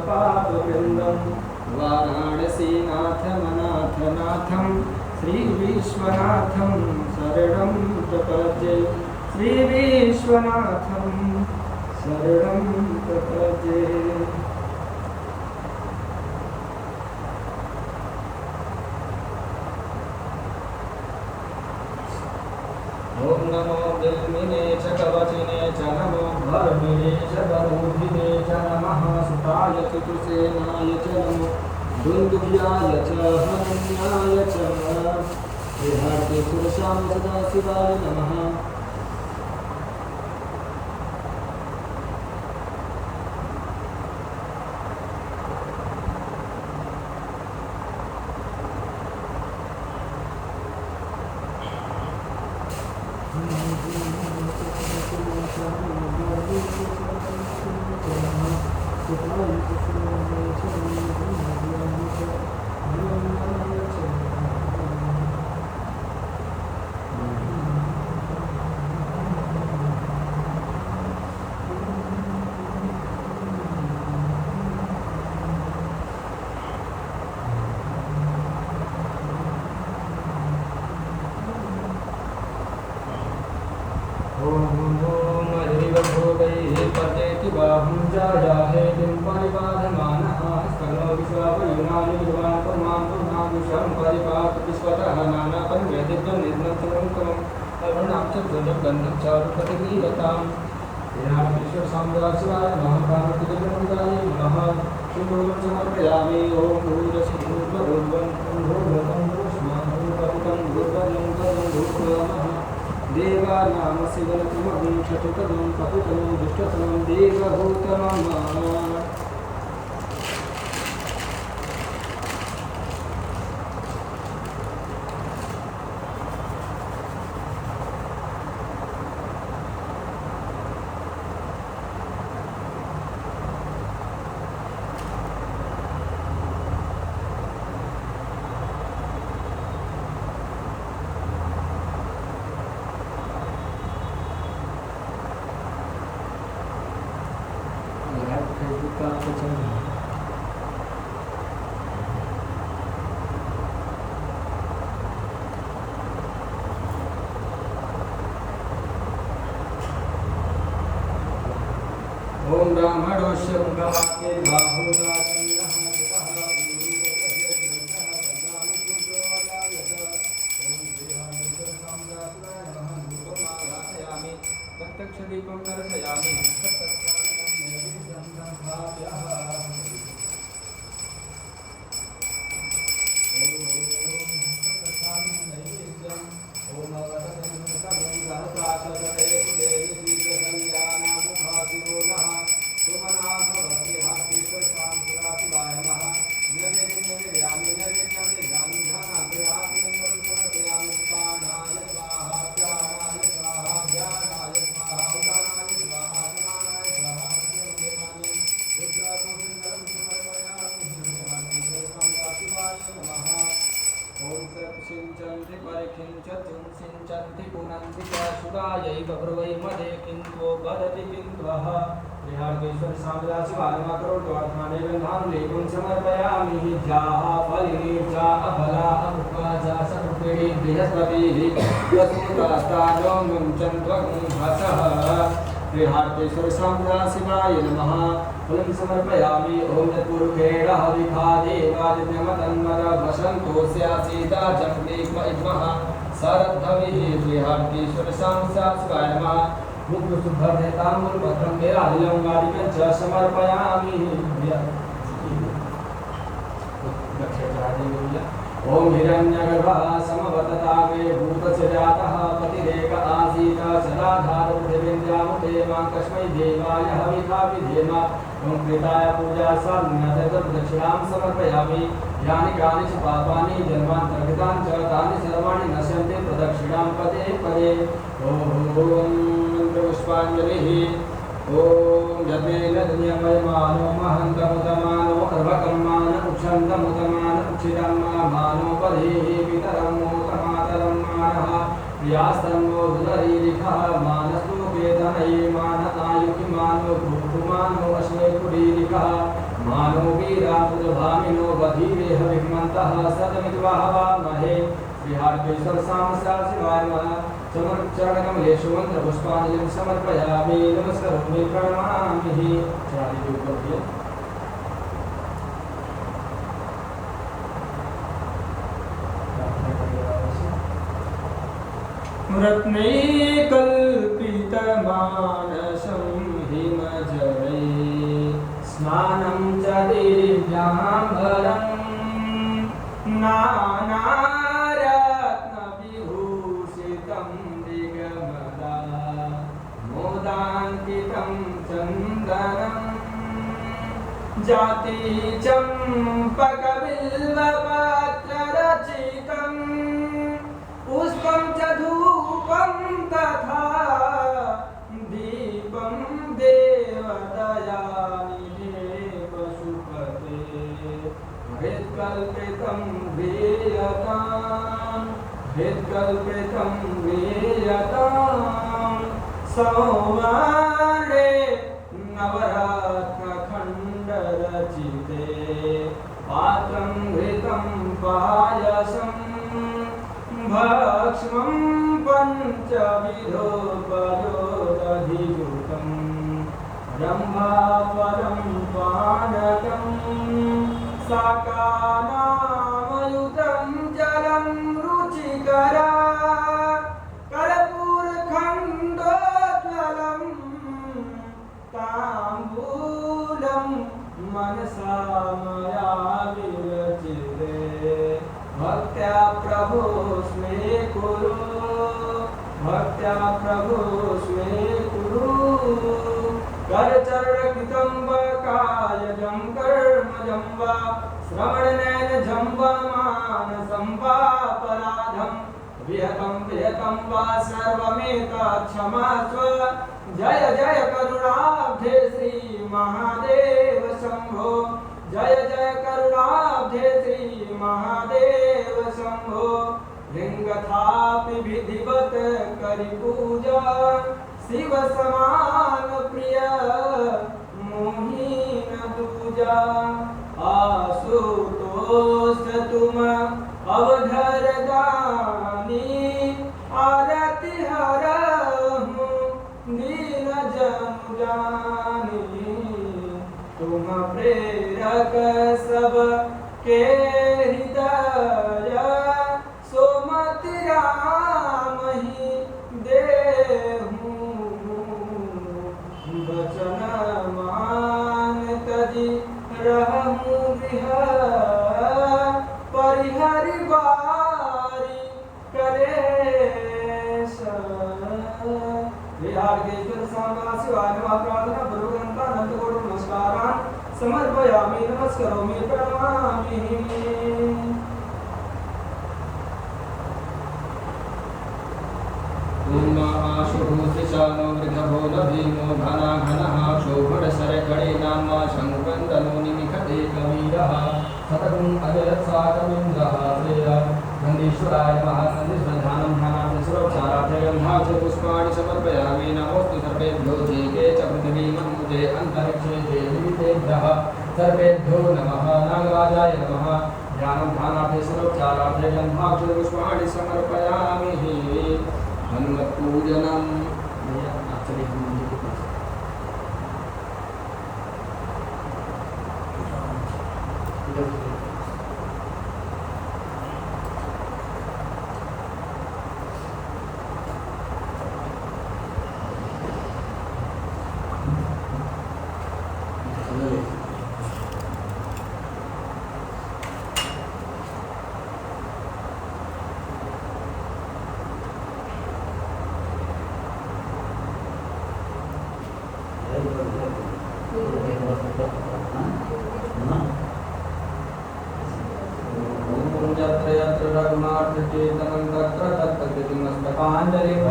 पापवृन्दं वाराणसीनाथमनाथनाथं श्रीविश्वनाथं शरणं प्रपद्ये श्रीविश्वनाथं शरणं प्रपद्ये। ओम नमो बिल्मिने च कवचिने च नमो भर्मिणे च बरोधिने च नमः सुताय चतुर्सेनाय च नमो दुन्दुभ्याय च हरण्याय च विहार्ते पुरुषां सदाशिवाय नमः। बाहुं जायाहे किं परिबाधमानः स्कलो विश्वापयुनानि विद्वान् परमां पुनादुषं परिपात विश्वतः नानापरिवेदितं निर्मन्त्रं कमम् अरुणां च ध्वजं गन्धं चारुपतिमीयताम् ईश्वर साम्राज्यवाय महाभारतजगन्निकाय नमः शुभों समर्पयामि ॐ भूरसि भूर्भुवं भूर्भुवं भूष्मां भूर्भुवं भूर्भुवं भूर्भुवः देवानां शिवनतमं शतुतमं कपितमं दुष्टतमं देवभूतमम्। ओम ब्राह्मणोऽस्य मुखमासे बाहुराजन्यः सुतः प्रत्यक्षदीपं दर्शयामि सिंचन्ति परिखिंचतिं सिंचन्ति पुनन्ति च सुरायैव ब्रुवै मदे किन्त्वो वदति किन्त्वः विहार्गेश्वर साम्राज्यवाय करोड्वार्थाने बन्धानुलेपं समर्पयामि जाः फलिनीर्जा अफला अमुकाजा सकृपिणी बृहस्पतिः वसुतास्तानो मुञ्चन्त्वं हसः विहार्गेश्वर साम्राज्यवाय नमः फलं समर्पयामि ॐ तत्पुरुषेण हविखा देवादित्यमतन्मर वसन्तोऽस्यासीता जम्बेक्म इद्मः सरद्धविः श्रीहार्केश्वर साम्राज्यवाय नमः मुक्तसुभर्णेताम्बुलपत्रं वेलादिलङ्गादिकं च समर्पयामि ओम हिरण्यगर्भः समवततावे भूतस्य जातः पतिरेक आसीत् सदाधारो देवेन्द्रामुते मां कस्मै देवाय हविखा विधेम ओम कृताय पूजा साधनदक्षिणां समर्पयामि यानि कानि च पापानि जन्मान्तर्गतानि च तानि सर्वाणि नश्यन्ते प्रदक्षिणां पदे पदे ओम पुष्पाञ्जलिः ओम जपेन दुनियमयमानो महन्तमुतमानो अर्भकर्मान उच्छन्दमुतमान उच्छिदम्मानो पदेः पितरमोतमातरं मानः प्रियास्तन्नो दुलरीरिखः मानस्तु वेदनये मान आयुकिमानो भूतुमानो अश्वे कुडीरिखः मानो वीरापुरभामिनो बधीरे हविमन्तः सदमिद्वाहवामहे श्रीहार्केश्वर सामसा शिवाय नमः चरणकमलेषु मन्त्रपुष्पाञ्जलिं समर्पयामि नमस्करोमि प्रणमामि चढ़ाने के ऊपर दिया रत्नैकल्पितमानसं हिमजले स्नानं च दिव्याम्बरं नानारत्नविभूषितं दिगमदा मोदान्कितं चन्दनं जाति चम्पकबिल्वपत्ररचितं पुष्पं च धूपं तथा दीपं देवदयानिधे पशुपते हृत्कल्पितं वीयतां सौवर्णे नवरत्नखण्डरचिते पात्रं घृतं पायसं भक्ष्मं पञ्चविधोपयोदधियुतं रम्भापरं पानकं शाकानामयुतं जलं रुचिकरा कर्पूरखण्डोज्ज्वलं ताम्बूलं मनसा मया विरचिते भक्त्या प्रभो स्वीकुरु करचरणकृतं वा कायजं कर्मजं वा श्रवणनयनजं वा मानसं वापराधं विहतं वा सर्वमेतत्क्षमास्व जय जय करुणाब्धे श्री महादेव शंभो जय जय करुणाब्धे श्री महादेव शंभो लिंगथापि विधिवत करि पूजा शिव समान प्रिय मोहीन दूजा आशुतोष तुम अवधर दानी आरती हरहु दीन जनु जानी तुम प्रेरक सब के हृदय सोमति राम ही देहु वचन मान तजी रहमु गृह परिहरि बारी करे शिवाय नमः प्रार्थना गुरुग्रंथा नंदगुरु नमस्कारान् समर्पयामि नमस्करोमि प्रणमामि आशुभूषिशानो वृद्धभो भीमो घना घनः शोभनशरकणे नाम शङ्कन्दनो निमिखते कवीरः शतगुं अजयत्साकमिन्द्रः श्रेय नन्दीश्वराय महानन्दीश्वरध्यानं ध्यानार्थं सर्वोपचारार्थं गन्धाक्षपुष्पाणि समर्पयामि नमोऽस्तु सर्वेभ्यो जीके च पृथिवीमन्मुजे अन्तरिक्षे जे विविधेभ्यः सर्वेभ्यो नमः नागराजाय नमः ध्यानं ध्यानार्थं सर्वोपचारार्थं गन्धाक्षपुष्पाणि समर्पयामि हनुमत्पूजनम यत्र यत्र रघुनाथकीर्तनं तत्र तत्र कृतिमस्तकाञ्जलिं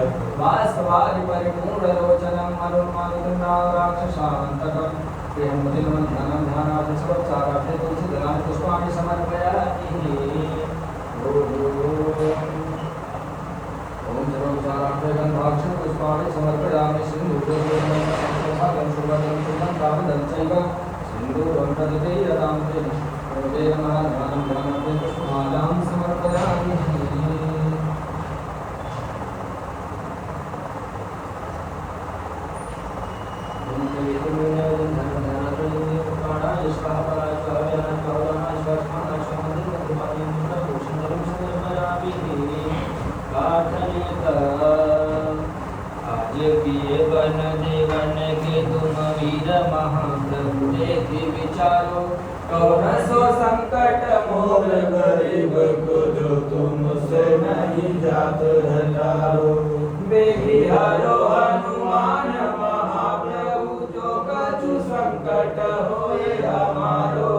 वास्तवादि परिपूर्णलोचनं मरुन्मारुतन्नाराक्षसान्तकं प्रियमुदिनं ध्यानं ध्यानार्थं सर्वोपचारार्थं तुलसीदलानि पुष्पाणि समर्पयामि ओम सर्वोपचारार्थं गन्धाक्षं पुष्पाणि समर्पयामि सिन्दूरं सुवर्णं चैव सिन्दूरं प्रददे विचारो कौन सो संकट मोर गरीब को जो तुमसे नहीं जात है तारो बेगी हरो हनुमान महाप्रभु जो कछु संकट होए हमारो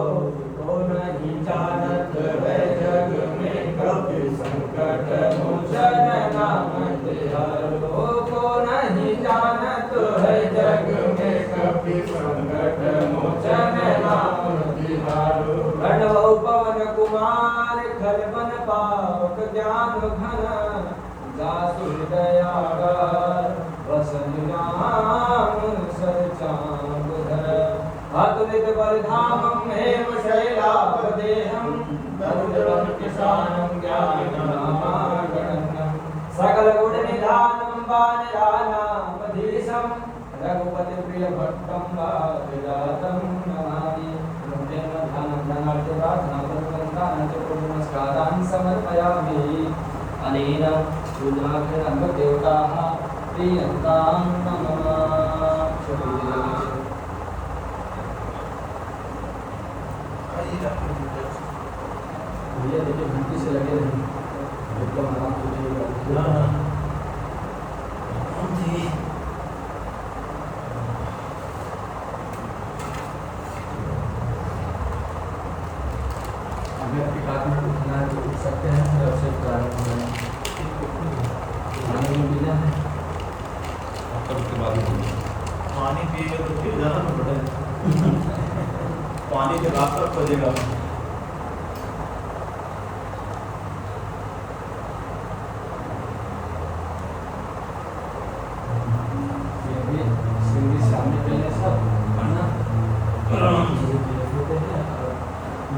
को नहीं जानत है जग में कभी संकट मोचन नाम तिहारो को नहीं जानत है जग में कभी संकट मोचन नाम तिहारो गढ़ पवन कुमार खलबन पावक ज्ञान घन जासु दयागार वसन राम सरचाम बुधर अतुलित बलधामं हेम शैलापदेहं तरुजवं किसानं ज्ञाननामागणनं सकल गुण निधानं वानरानामधीशं रघुपति प्रिय भक्तं वादिरातं नमामि ध्यानं धनार्थ प्रार्थना प्रवन्दानं च नमस्कारान् समर्पयामि अनेन पूजाग्रहं देवताः प्रियन्तां नमः भैया देखिए घंटी से लगे रहे एकदम आराम से अगर आपके हाथ में उठना है तो उठ सकते हैं फिर अवश्य प्रारंभ हो जाए पानी में पीना है उसके बाद पानी पिएगा तो फिर जाना तो पड़ेगा पानी के रास्ता खोजेगा सामने पहले सब पढ़ना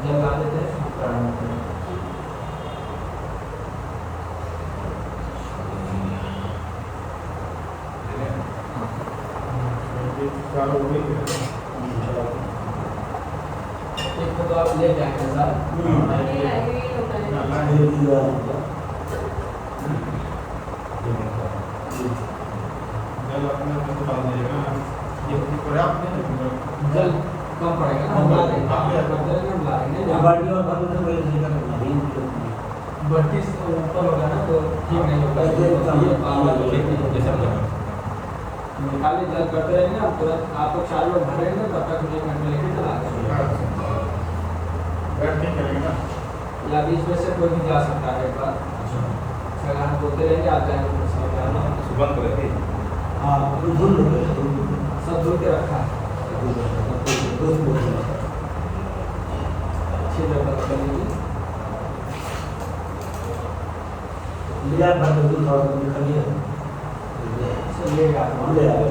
जब ला देते हैं प्रारंभ करें एक तो आप ले जाएंगे सर ये आगे होता है जल अपने को तो डाल दीजिएगा ये पर्याप्त नहीं है जल कम पड़ेगा हम ला देंगे हम ला देंगे बाल्टी और बाल्टी से पहले से करना बत्ती से ऊपर होगा ना तो ठीक नहीं होगा ये पावर जैसा निकाले जल करते रहेंगे ना तुरंत आप लोग 4 लोग भरेंगे तब तक मुझे घर में लेके चला जाएगा बैठ नहीं करेंगे ना या बीच में से कोई भी जा सकता है एक बार सगा हम बोलते रहेंगे आप जाएंगे सुबह को रहती हाँ धुल सब धुल के रखा है अच्छी जगह करेंगे लिया भर दूध और निकलिए चलिएगा ले आए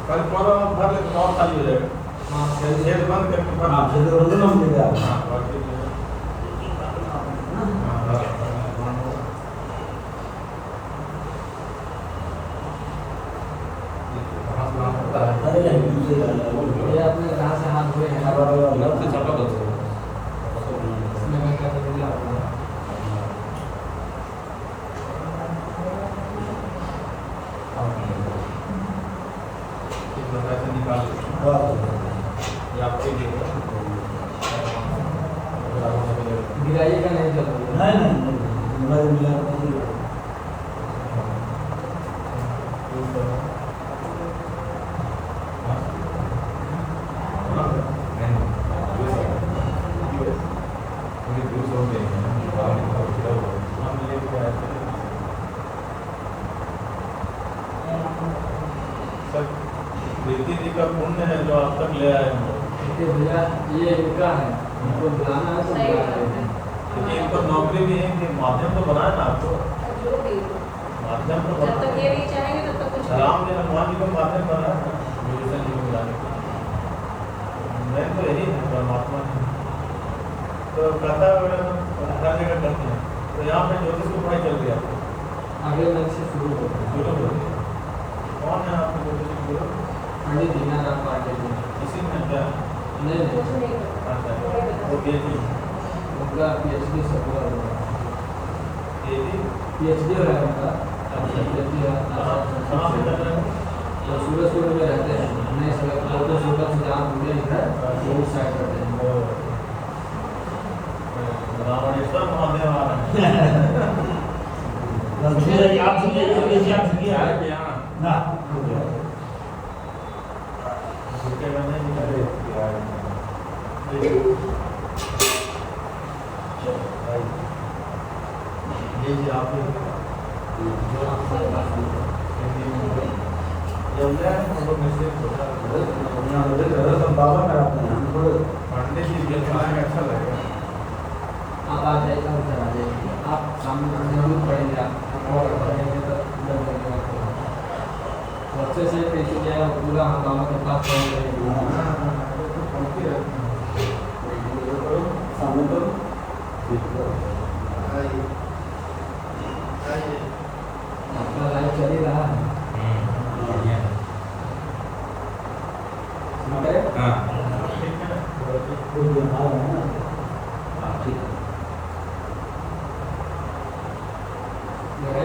कल पूरा भर ले तो और खाली हो जाएगा हाँ जल्दी से बंद करके भर हाँ से तो रोज हम ले आए हाँ बाकी अरे नहीं दूसरे ये अपने कहाँ से हाथ धोए हैं इसमें मैं क्या करूँगा पैसे निकाल ये आपके लिए गिराइएगा नहीं चल नहीं मोबाइल मिला प्रीति जी का पुण्य है जो आप तक ले आए हैं देखिए भैया ये इनका है इनको बुलाना है तो सही बुला बात है। लेते हैं क्योंकि इनको नौकरी भी है कि माध्यम तो बनाए ना आपको जो भी माध्यम तो जब तक बनाए ये नहीं चाहेंगे तब तक कुछ राम जी हनुमान जी को माध्यम बनाया ना विभीषण जी को बुलाने का मैं तो यही है परमात्मा है तो कथा वगैरह हर जगह करते हैं तो यहाँ पे ज्योतिष की पढ़ाई चल रही है आपको अगले मंथ से शुरू होता है शुरू हो गई कौन है आपके ज्योतिष के गुरु पंडित दीनानाथ पांडे जी इसी में क्या नहीं कुछ नहीं नहीं करता। अच्छा वो PhD उनका PhD सब हुआ है PhD PhD हो रहा है उनका अच्छा। PhD है कहाँ पे कर रहे हैं तो सूरजपुर में रहते हैं नहीं सर तो सूरत से जहाँ घूमने इधर वो साइड करते हैं रावणेश्वर महादेव आ रहे हैं। आप सुनिए ना उसके बने निकले ये जी आप बाबा कराते हैं पंडित जी के अच्छा लगेगा। आप आ जाइए तो चला जाइए, आप सामने जरूर पढ़ेंगे, आप और पढ़ेंगे तो अच्छे से कैसे जाए पूरा हंगामा के पास सामने तो आपका लाइव चल ही रहा है। हाँ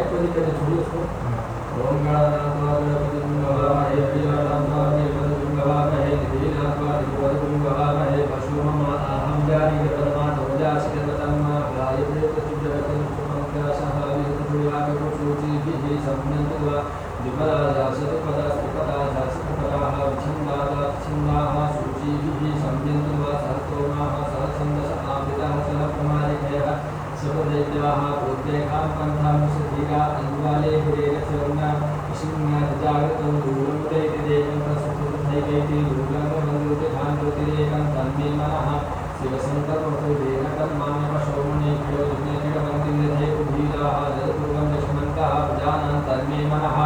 कोई दिक्कत नहीं, छोड़िए उसको। ओम गणानाथ हे प्रियनाथ हे पदगुंगवाह हे निधिनाथ पदगुंगवाह हे पशुमम अहम जानी परमात्मा वजासितम गायत्रे प्रचुरकं सुमंगलासह विद्युयाग कुचुचि विधि सम्यन्तवा विपदा जासत पदा जासत पदाः विच्छन्दाः छिन्दाः सूचि विधि सम्यन्तवा सहस्रोमाः सहस्रन्दश आमृताः सह प्रमाणिकयः सर्वदैत्याः प्रोद्येकां पन्थां सुधीरा अन्वाले हिरेरचरण्या इशिन्यात् जागृतं दूरं दैत्यदेकं प्रसुतथैकैति दूरं मन्दुतिभान्तोतिरेकं तन्मे मनः शिवसङ्कल्पमतोदेनकं मानवशोमनेभ्यो विघ्नेभ्यमन्दिरधे कुभीराः जलपूर्वं दशमन्तः प्रजानां तन्मे मनः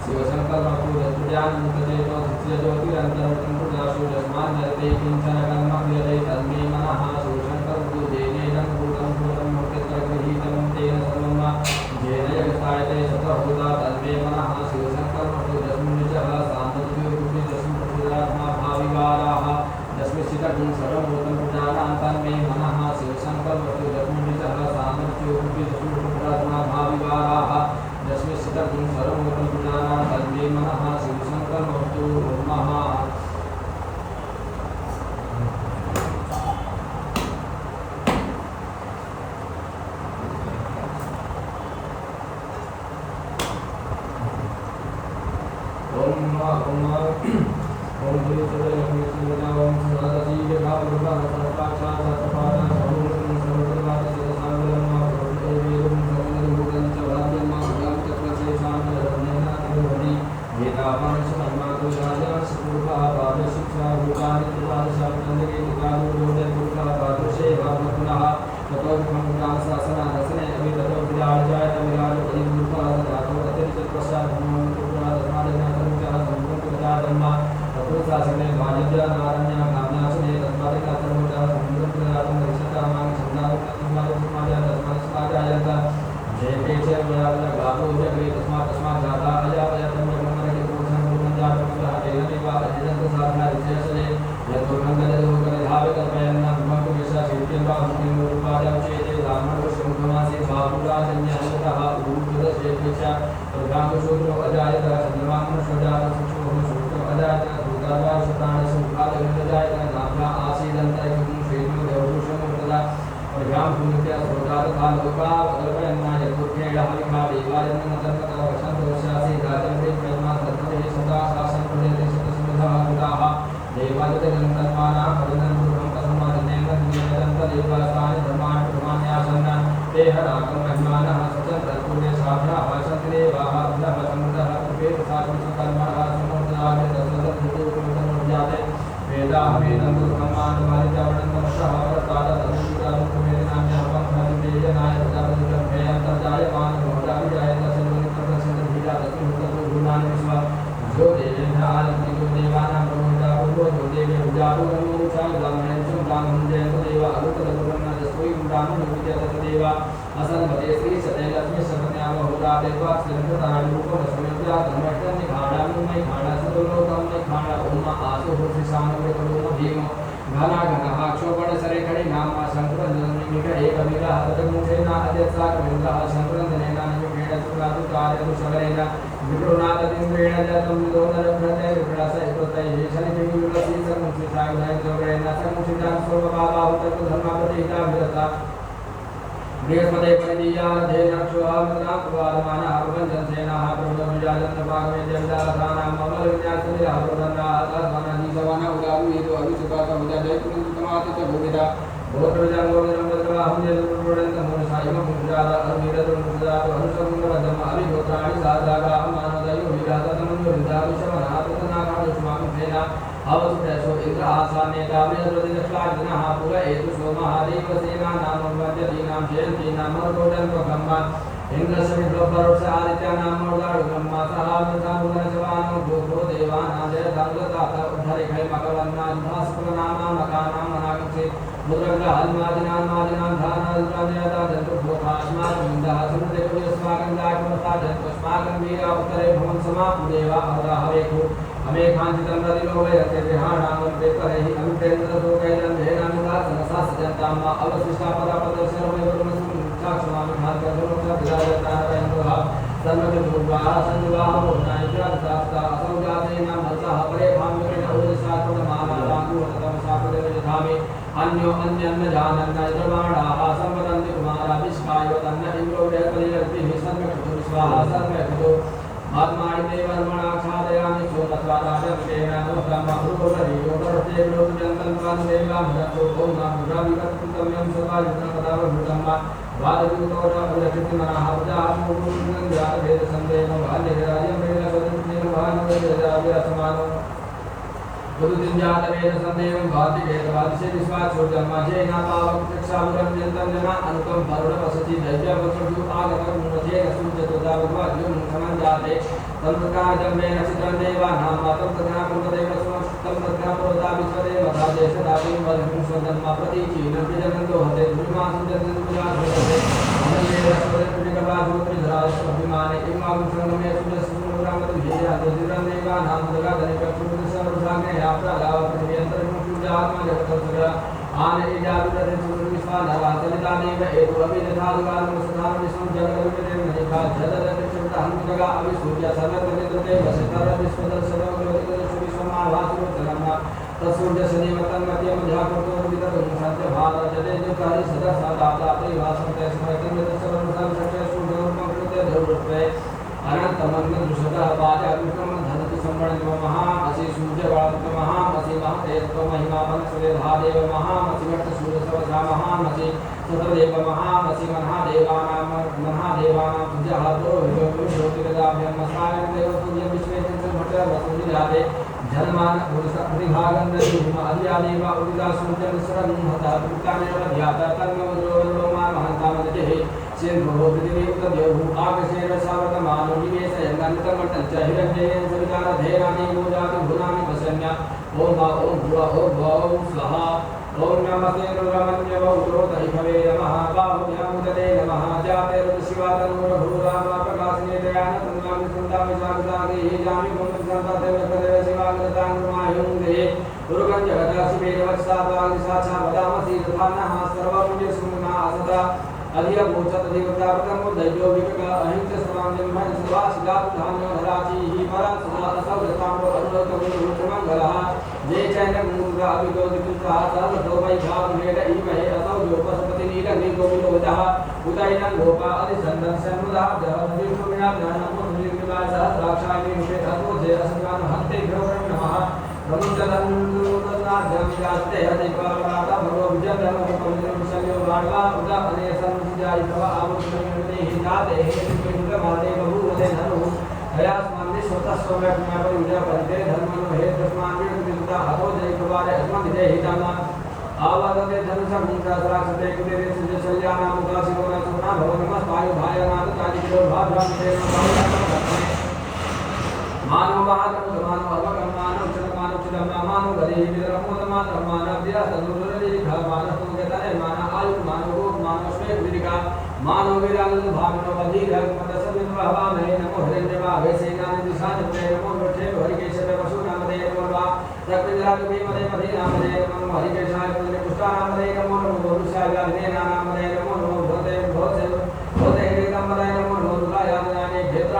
शिवसङ्कल्पमतोदत्प्रजानं तदेतो सत्यज्योतिरन्तरं प्रजासु यस्मान्नरते किञ्चन कर्म क्रियते तन्मे मनः शिवसङ्कल्पमतोदेनेन भूतं भूतं मुक्तित्रगृहीतं तेन सर्वं येन यगतायते सतहोता तन्मे मनः शिवसङ्कल्पमतोदस्मिन्निजः सान्निध्योरुपनिदस्मिन्प्रतिरात्मा भाविवाराः दस्मिश्चितगुं सर्वभूतं प्रजानां तन्मे मनः शिवसङ्कल्पमतोदस्मिन्निजः सान्निध्योरुपनिदस्मिन्प्रतिरात्मा भाविवाराः दस्मिश्चितगुं सर्वभूतं प्रजानां तन्मे मनः शिवसङ्कल्पमतो नमः। ओम गुरु चरण लक्ष्मी सुंदरा ओम सदाजी के भाव रूपा सर्वपाक्षा सर्वपादा सर्वभूतं सर्वधर्माद सिद्धसांगलम प्रभुते वेदं सर्वनिर्भूतं च वाद्यं मां तत्वशेषां धर्मेण तिरुवदि वेदावान् सम्मातो राजा सुपूर्वा पाद शिक्षा भूतानि त्रिपाद शास्त्रन्दे कालो लोदे पुरुषा पादुषे भावपुनः ततो भंगाम शासन रसने अभि ततो विराज जाय विराज परिरूपा जातो अतिरिक्त प्रसाद भूमि पुरा धर्मादना कर्मचा संपूर्ण प्रजा धर्मा शासने वाजव्या नारण्या कामनासने तस्मादेन अतर्मता समुद्रं प्रदातं रिषतामां छन्दावत्तमादं समाजा तस्मात् समाजायत जयपेचे व्यावला गावो जगरे तस्मात् जाता अजावयतं ब्रह्मणे पुरुषं पुरुषं जातमतः तेनमेव अजन्त साधना विशेषणे यद्वर्गङ्गजदोगरे धावे कल्पयन्न ब्रह्मको विशा शिल्पिं वा मुक्तिं रूपादं चेते ब्राह्मणवशमुखमासी स्वापुराजन्यहन्तः ऊर्ध्वदशेपेक्षा प्रधानशूद्रो अजायत चन्द्रमामनुष्वजातं सुक्षुः अजायत भूतावासुतानि सुखादगनजायत नाभ्या आसीदन्तरिकं श्रीमो देवभूषणमुक्तदा प्रभ्यां भूमित्या स्रोतादथा लोका वदल्पयन्ना यत्पुर्खेणः विभादेवायन्नतर्कतः वशन्तोषासि राजन्ते ब्रह्मा तत्त्वते सदा शासनं प्रदेते सतसमिधः कृताः देवादितगन्तन्मानां परिणन्तुर्भं तस्मादिनेन नियमदन्तदेवास्तानि धर्माणि प्रमाण्यासन्न ते हराकं महिमानः सचन्द्रत्पुरे साभ्याः सन्ति देवाः ब्रह्मसमुद्रः कृपेत सात्मसकर्मणः समोर्जनाग्रे तत्सदद्धितोपमितमोर्जाते वेदाः वेदं दुर्गमानुवादितवर्णन्तमशः परतादतनुष्ठानुप्रमेदिनाम्यः पङ्खनिदेयनाय प्रजापतिरभ्ययन्तर्जायमानमोदाभिजायत सर्वनित्रप्रसिद्धभीजा तस्मिन्हुततो गुणानि विश्व जो देवेभ्यः आलम्बति जो देवानां प्रभुता पूर्वो जो देवे उजारुगमोरुषा ब्राह्मणेषु ब्राह्मणं जयन्तु देव अरुतलगुणनादस्वै ब्राह्मणोऽपि तदेव असन्वते श्रीशते लक्ष्मी शपथ्याम होदादेवा श्रीरङ्गतारूपमस्मयव्या धर्मष्टं निखाडामि खाडासुलोकं निखाडा ओम आसो श्रीशानवृतलोम भीमो घना घनः क्षोभणसरेखणि नाम शङ्करञ्जननिमिष एकमिरः तदमुखेन अध्यत्सा कविन्द्रः शङ्करञ्जनेन निमिषेण सुरातु कार्य विप्रोनादिन्द्रेण जातं विदोनरभ्रते विप्रासयकृतैः शनिभिर्विलसी सर्वमुचितायुधाय जोगेन सर्वमुचितां स्वभावाहुतधर्मप्रतिहिताभिरता बृहस्पते परिदीयाधे नक्षुहामित्राकुवादमानः प्रपञ्चसेनाः प्रबुद्धविजाजन्तभागमेत्यविदासानाम् अमलविन्यासनिरः प्रबन्धादासानाधीशवान उदावीतो अभिषुकाकमुदजयपुरुषमातिच भूमिता गोत्रविजाङ्गोविदं तत्रवाहं यदुर्वृडन्तमूलसायमं पुरुषादा अरुणीरतुर्मुषदातो अनुसङ्गवदम् अभिगोत्राणि साधागाः मानवदयो विराततमन्युरिन्दाविषमनाततनाकादुष्माकं अवसुप्रेषो इन्द्र आसान्येताव्यद्रदिदक्ष्लाजिनः पुर एतु सोमहादेवसेनानामवद्यतीनां जयन्तीनां मरुतोडन्त्वकम्मा इन्द्रस्य विप्लवपरोक्ष आदित्यानां मोर्दाडुकम्मा सहामितामुगनशवानो भूतो देवानां जयधाङ्गताथ उद्धरिखैमकवन्नाजुभास्फुरनामां मकानां मनाकक्षे मुद्रग्रहादिमादिनां धानादित्रान्यदादन्तुभोकास्माकमिन्दः सुमृतिकविस्माकन्दायकमस्तादन्तुस्माकं वीरा उत्तरे भवन् समापुदेवा अवदाहवेखु अमेखांचितं प्रतिलोभयते विहाणामं पेपरैः अमितेन्द्रदोकैलन्धेनामितासनसासजन्ताम् अवशिष्टापदापदर्शनमेवरुमस्मिच्छाक्षमामिहान्तर्गुणोक्षभिराजतानरयन्तुः सर्वचतुर्वाः सञ्जुवाहमोनायुक्रास्तास्ता असौजातेनां मनसः परे भाम्येन ओदिशात्मनमानादाङ्गुवततं सापदविधामि अन्यो अन्यन्नजानन्नयद्रवाणाः सम्पदन्ति कुमाराभिष्कायवतन्न इन्द्रो वेहकलिरतिः सर्वचतुर्स्वाहा सर्वचतु आत्मानि देवर्मणाच्छादयामि सोमत्वादाशक्तेन नमस्तामहृगोपरीयोगरते विलोकजन्तन्त्वान्देवामदत्तो ॐ नामुराविकर्तुतम्यं सर्वायुधनपदावभृतं वा वादयुतोरवलक्षितिमनः प्रजाभूमिन्द्राभेदसन्देहं बाल्यराज्यं वेदसदृष्टेन भानुवेदजाव्यसमानो बुद्धुदिञ्जातवेदसन्देहं भातिवेदवादिशे विश्वाचोर्जन्माशेनापावक्षाभुरञ्जन्तं जना अनुकं वरुणवसति दैव्यवसुषु आगतमुमथेन सूर्यतोदावद्वाद्यो समञ्जाते तन्त्रकाजम्बेन चित्रं देवानां मातं तद्घ्नापुरदेवस्वं तद्घ्नापुरदा विश्वदेवतादेशदापिं वल्हुं स्वजन्मा प्रतीचीनं विजनन्तो हते धूमासुजन्मपुराधोते अमल्येरस्वरत्रिकवाधोत्रिधरास्वभिमाने इमां सङ्गमे सुजस्वरामतुजेयादुजिरं देवानां दगादनिकक्षुरुदसर्वभाग्ने याप्रागावपृथिव्यन्तरिमुख्युजात्मजगतसुरा आन इजाविदरिसुरविश्वानराचलितानेव एतु अभिदधादुगालमुसधानविश्वं जगदविदेव नैका जलदतिक्षुतहन्मुदगा अभिसूर्य सर्वतनिदृते वसितरविश्वदर्शनोग्रविदर्शविश्वमाभासुरुत्तरम्मा तत्सूर्यसनीवतन्मत्यमध्याकृतोर्विदरुं सत्यभारजलेजुकारि सदसदाप्ताप्तैवासन्ते स्मृतिन्दतसरसंसक्षयसूर्यरूपं कृते अनन्तमन्यदृशतः पादविक्रमधनति संवरणितो महामसि सूर्यवादितो महामसि महतेत्व महिमापनसुरेधादेव महामसि भट्टसूरसवधा महामसि सतदेव महामसि मनहादेवानां तुजहातो ज्योतिर्दाभ्यमसायं देवसूर्य विश्वेशभट्टवसुनिजाते जन्मान पुरुषप्रतिभागन्धर्वम् आदियादेव उदितासूर्यमिश्रं हतः पुत्तानेवध्याता तन्मवज्रोवल्लोमा महन्तामदिः सेन्द्रो पृथिवी उतद्योः आकाशेन सावर्तमानो निवेशयन्नन्तमट्टञ्च हिरण्येन सवितारधेनानि गोजाति भुनानि वसन्य ॐ वा ॐ भुव ॐ भौं स्वाहा ॐ नमस्ते रुद्रमन्यवौत्रोतहि भवे नमः बाहुभ्यामुदते नमः जातेर्शिवातनूरभूरामा प्रकाशिने दयानतन्वामि सुन्दामि जागृतागेः जामि भूमिसन्तदेवकदेव शिवागृताङ्गमायुङ्गे दुर्गं जगता शिवेरवत्सात्वादिशाचा वदामसि तथा नः सर्वपुण्यसुमना असदा अधियभूषतधिवतावतमो दैव्यो विवेक अहिंस सर्वांजन्मः सर्वासिदाधान्यो धराचिः परं सदा असौरताम्रो अरुणतमुरुषमङ्गलः जय चैनमुद्रा अभिगोदिकृतः सर्वतोमयि भावमेड इमहे असौ गोपशपतिनीलग्निगोविलोदः उदयनं गोपा अधिसन्दं सन्मुदः जहविष्णुविनाज्ञानमो निर्विवासः द्राक्षायि मुखे धर्मो जय असंगान हन्ते ग्रवणं नमः ब्रह्मचरन्नुतनाद्यमिदास्ते हरिपालनाथा भगवो विजयधर्मोपविजयविषयो बाणवा उदा अनेसंजायितवा आवुष्णिर्मते हिताते हेतुकेन्द्रमाते बहुवते धनुः हयास्मान्ने स्वतस्वव्याज्ञापरिविजयपरिते धर्मनो हेतस्मान्विकृता हतो जयकुमारे अस्मद्विजय हितामा आवादते धनुषमुद्रासराक्षते कुटीरे सुजशल्यानामुदासिकोनासुना भवनमस्तायु भायनाथ चाजिकिलो भाभ्रान्ते मानव महात्म मानव अवगम मानव चल मानव चिदम मानव गले विरमोद मानव मानव दिया सदुरले लिखा मानव तुगतने मानव आयु मानव रूप मानव श्वेत विदिका मानव विराल भावनो बधीर मत समित भवा में नमो हिरण्यवा वैसेना दिशान प्रेम नमो मठे हरिकेशव वसु नामदे नमो वा तत्विराज भीमदे मधे नामदे नमो हरिकेशाय पुण्य पुष्टा नामदे नमो नमो गुरुशाय नामदे नमो नमो भगवते भोते भोते हिरण्यमदे नमो नमो दुर्गायादनाने भेद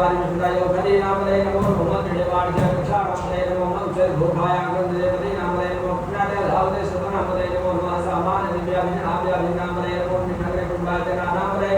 वारी विष्णुदायो गदे नामदे नमो भगवते वाणिज्य कक्षा नामदे नमो नवचर भोगाय गंधे पदे नामदे नमो पुण्यादे धावदे सुत नामदे नमो नमः सामान दिव्याभिन आव्याभिन नामदे नमो निखंडे कुंभाचना नामदे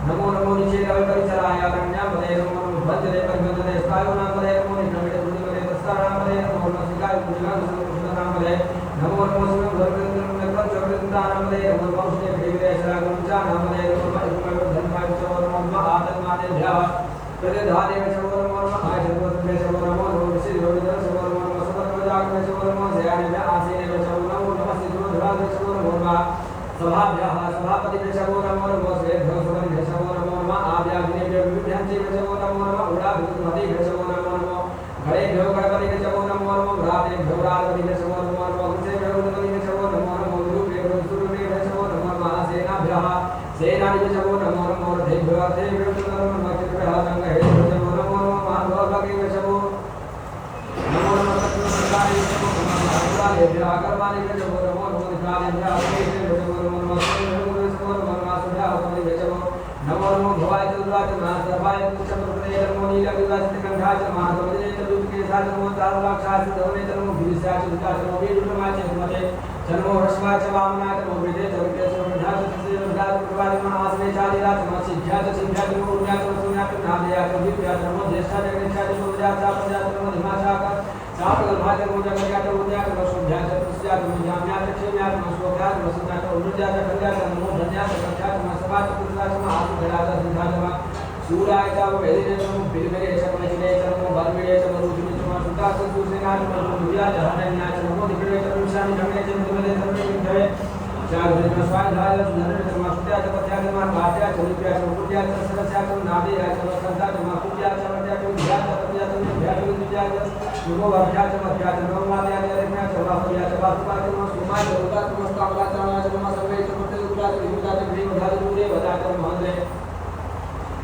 नमो नमो निचे रवि परिचराय कन्यामदे नमो नमो भजरे परिभजने स्थायो नामदे नमो निखंडे बुद्धिमते दस्ता नामदे नमो नमः सिकाय पुण्यगान सुत नामदे नमो नमो शिवं भगवन्तं नमः चक्रवृंदा नामदे नमो नमः श्री देवी शरागुंजा नामदे नमो नमः धर्माय चो नमो आत्मादेभ्यः प्रतिधाने चो नमो नमः आयतमे चो नमो नमः श्री रोहित चो नमो नमः सुभद्रजाग्ने चो नमो जयाने आसीने चो नमो नमः सिद्धो धराज चो नमो नमः सभाभ्यः सभापति चो नमो नमः श्रेभ्यो सुवर्णे चो नमो नमः आव्याग्नेभ्यो विभ्यन्ति चो नमो नमः उडाभिमति चो नमो नमः घड़ेभ्यो गणपति चो नमो नमः भ्रातेभ्यो राजपति चो नमो नमः वंशेभ्यो गणपति चो नमो नमः गुरुभ्यो सुरभ्यो चो नमो नमः सेनाभ्यः सेनानि चो नमो नमः रथेभ्यो रथेभ्यो चो नमो नमः चित्रः संगहेभ्यो चो नमो नमः महाभोगेभ्यो चो नमो नमः सत्संगाय चो नमः आगर्वालेभ्यो आगर्वालेभ्यो चो नमो नमः निकालेभ्यो आगर्वालेभ्यो चो नमो नमः सुरेभ्यो चो नमो नमः सुधावलेभ्यो चो नमो नमः भवाय चतुर्वाच महासर्वाय पुष्पप्रदे नमो नीलविलासित कंठाय च महागवदने च दुर्गेशाय नमो तारलाक्षाय च धवने च नमो गिरिशाय च दुर्गाय च नमो वीरुमाय च मते चन्मो हर्षवाय च वामनाय च नमो वृद्धे च विद्ये च विद्याय च सिद्धिर्विद्याय च प्रभाय च महाआसने च आदिराय च सिद्ध्याय च सिद्ध्याय च नमो उन्याय च सुन्याय च नादयाय च विद्याय च नमो ज्येष्ठाय च गणेशाय च सूर्याय च प्रजाय च नमो धीमाशाय च चापगल्भाय च नमो जगत्याय च उद्याय च शुद्ध्याय च तुष्याय च जाम्याय च क्षेम्याय च श्लोकाय च वसुन्याय च उन्नत्याय च कल्याय च नमो धन्याय च कथ्याय च सभाय च पुरुषाय च महासुधराय च सिद्धाय च सूराय च वेदिने च नमो बिलवेरे च मचिने च नमो बर्मिणे च मरुचिने च नमो सुताय च सुसेनाय च नमो विद्याय च हरण्याय च नमो दिव्ये च विशानि धर्मे च विद्मले धर्मे विद्मले चागुरे च स्वाध्याय च धर्मे च सुत्याय च पथ्याय च महाकाट्याय च विद्याय च पुत्याय च सरस्याय च नादयाय च वसन्ताय च महाकुट्याय च वट्याय च विद्याय च पत्याय च विद्याय च विद्याय च नमो वर्ध्याय च मध्याय च नमो मादयाय च रम्याय च वासुयाय च वासुपाय च नमो सुमाय च उदाय च नमस्तावलाय च नमः च नमः सर्वे च मते उदाय च विद्याय च भीमधाय च दूरे वदाय च महन्द्रे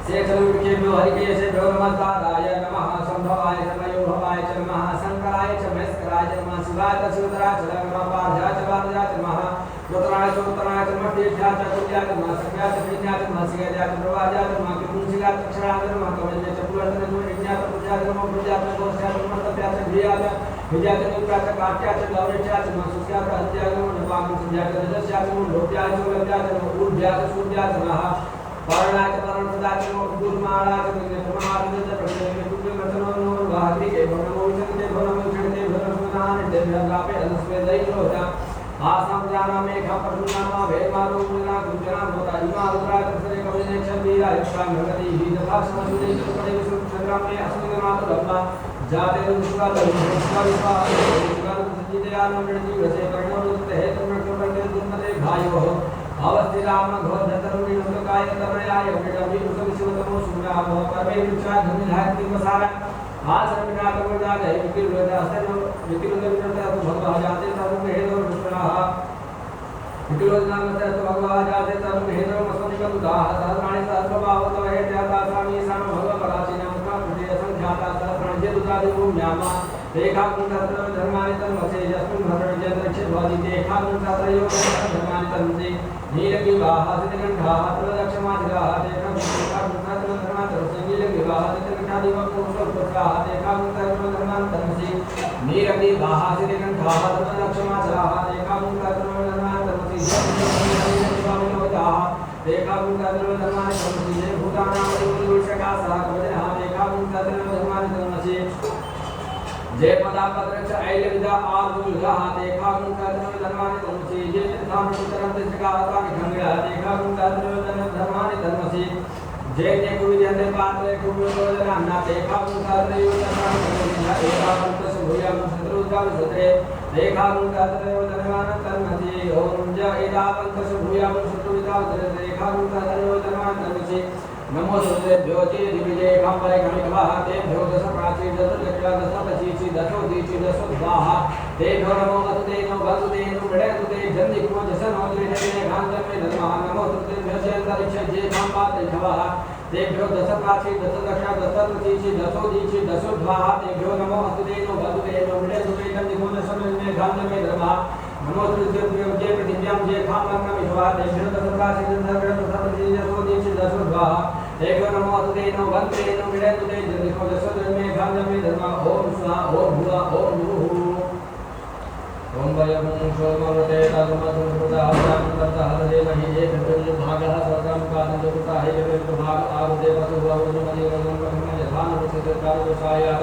सेचलुकेभ्यो हरिकेशेभ्यो नमस्काराय नमः संभवाय च मयोभवाय च नमः शंकराय च महेश्वराय च नमः शिवाय च शिवतराय च नमः पार्थाय च वार्याय च नमः उत्तराय च मध्येभ्याय च कुल्याय च नमः सक्याय च विज्ञाय च नमः सिगाय च प्रवाजाय च नमः किपुंसिगाय च क्षराय च नमः कमलये च पुरन्दरे च विज्ञाय च पूजाय च नमः पूजाय च गोष्ठाय च नमः तप्याय च भियाय च विद्याय च नित्याय च काट्याय च गौरच्याय च नमः सुस्याय च हत्याय च नमः नपाकं संध्याय च रजस्याय च नमः लोप्याय च लभ्याय च नमः ऊर्ध्याय च सूर्याय च नमः पारणाय च परमपदाय च नमः गुरुमाणाय च प्रमाणाय च प्रत्येक कुल्य वचनो नमो वाहति के नमो विचते नमो विचते नमो नानते गापे अलस्वे दैरोता आसाम जाना मेघा पटुनामा वेमारो मुना गुजना होता इमा उतरा तसरे कवने छबीरा यक्षा भगति ही तथा समझुने च पड़े विष्णु संग्राम में असुर मात धम्मा जाते रुष्का रुष्का रुष्का सजीते आनो मृति वसे कर्णो रुते है तुम कर्णो दुर्मते भायो अवस्थि राम घोर धतरुणी लोकाय तमयाय विडंबि उतम शिवतमो सुनाम परमे विचार धनिधाय तिमसारा आश्रम विनाथ प्रजाय विकिल वेदा असर विकिल वेदा तो भगवान जाते तब हेदो विष्णुः विकिल नाम से तो भगवान जाते तब हेदो मसनिक उदाह सहस्राणि सहस्रभाव तो हे त्याता स्वामी सान भगवान पराची नाम का प्रति संख्याता सहस्राणि जे दुदादि भूम्यामा रेखा कुंडत्र धर्मानि तन्मसे यस्मिन् भद्रं जन्द्रक्षे भवति रेखा कुंडत्रयो धर्मानि तन्मसे नीलविवाह सिद्धकण्ठाः त्रिदक्षमाधिकाः रेखा कुंडत्र धर्मानि नीलविवाह सिद्धकण्ठादिवः पुरुषोत्तराः रेखा कुंडत्र धर्मानि तन्मसे नीलविवाह सिद्धकण्ठाः त्रिदक्षमाधिकाः रेखा कुंडत्र धर्मानि तन्मसे रेखा कुंडत्र धर्मानि तन्मसे भूतानां विशकासः कवचनः रेखा कुंडत्र धर्मानि तन्मसे जय पदा पत्र च ऐल विदा आदुलगा देखा मुका धर्मानि तन्मसि जय धाम तरंत जगाता निखंगड़ा देखा मुका धर्मानि तन्मसि जय ने कुविद्यते पात्रे कुविदोदना ना देखा मुका धर्मानि देखा मुका सुभया शत्रुदा सत्रे देखा मुका धर्मानि तन्मसि ओम जय एदावंत सुभया शत्रुदा सत्रे देखा मुका धर्मानि तन्मसि नमो सुरेभ्यो चे दिविजय कांपरे कमिकवाह तेभ्यो दश प्राची दश लक्ष्य दश पचीसी दशो दीची दशो द्वाह तेभ्यो नमो अतुते नो भगुते नो बड़े तुते जन्ति कुमो जसन होद्रे ने गांधर में नमः नमो तुतेभ्यो चे अंतरिक्ष जे कांपाते खवाह तेभ्यो दश प्राची दश लक्ष्य दश पचीसी दशो दीची दशो द्वाह तेभ्यो नमो अतुते नो भगुते नो बड़े तुते जन्ति कुमो जसन में गांधर में नमः नमो तुतेभ्यो जे पृथिव्यां जे खामरन विश्वा तेभ्यो दश प्राची दश लक्ष्य दश पचीसी दशो दीची दशो द्वाह एको नमो तुते नो वंदे नो विदे तुते जनिको जसोदमे भाजमे धर्मा ओम स्वाहा ओम भुवा ओम भुः ओम वयं सोमवते तदमधु प्रदाहं तत्तहदे महि एकं भागः सर्वं कालं जगता है जगत भाग आरुदे वसु वसु मनि वसु ब्रह्म यथान वसु कालो सायात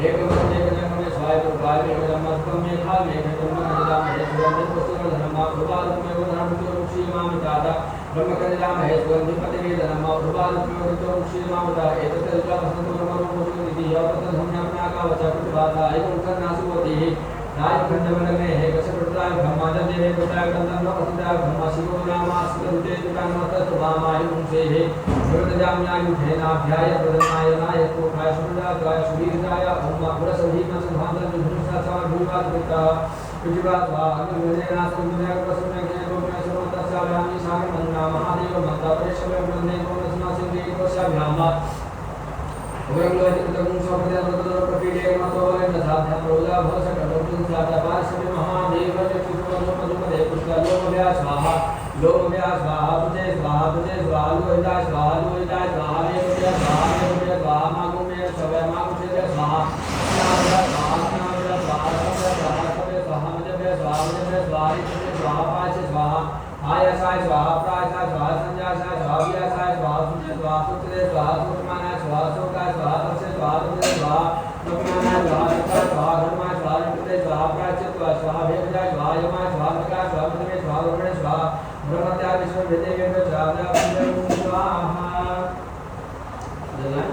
एकमते कजम में स्वाय प्रभाव में जन्मत्व में खा में जन्म निजाम है सुगंधि पुष्प धर्मा प्रभाव में वधान जो ऋषि माम दादा ब्रह्म कल्याण है सुगंधि पति में धर्मा प्रभाव में जो ऋषि माम दादा एतत् का वसंत ब्रह्म रूप निधि और तत् धन्य अपना का वचा प्रतिभाता एवं कर्णासुवती नाय खंडमन में है कसे प्रदाय ब्रह्माजन देवे प्रदाय कंदन नो प्रदाय ब्रह्मा शिवो नामा सुगंधि तुकान मत मामाय उनसे है सुरदजाम्यायु धेनाभ्याय प्रदनाय नाय को काय सुरदा काय सुरीदाय ओम पुरसहि मन सुभांत धनुषा सा भूवाद पिता पिजिवाद वा अग्निवेना संध्या प्रसन्न के रूप में सर्वत साव्यामि सागर मंगा महादेव मंगा परेश्वर ब्रह्मे को रचना सिंह को साभ्यामा ओमलो तदगुण सोपदे तदर प्रपीडे मतोले तथाध्या प्रोला भवसक लोकं साता पार्श्वे महादेव चतुर्वलो मधुपदे पुष्कलो व्या स्वाहा लोम व्या स्वाहा तुझे स्वाहा लोहिता स्वाहा ने व्या स्वाहा मागो में सवय मागो से स्वाहा स्वाहा पाच स्वाहा आय साय स्वाहा प्राय साय स्वाहा संज्ञा साय स्वाहा व्या साय स्वाहा तुझे स्वाहा सुत्रे स्वाहा सुमाना स्वाहा सोका स्वाहा तस्य स्वाहा तुझे स्वाहा लोकमाना स्वाहा सत्ता स्वाहा धर्मा स्वाहा नित्य स्वाहा प्राचित स्वाहा भेदजा स्वाहा यमा स्वाहा मका स्वाहा मृतमे स्वाहा रोमणे स्वाहा ब्रह्मत्या विश्व वेदे वेद स्वाहा स्वाहा जला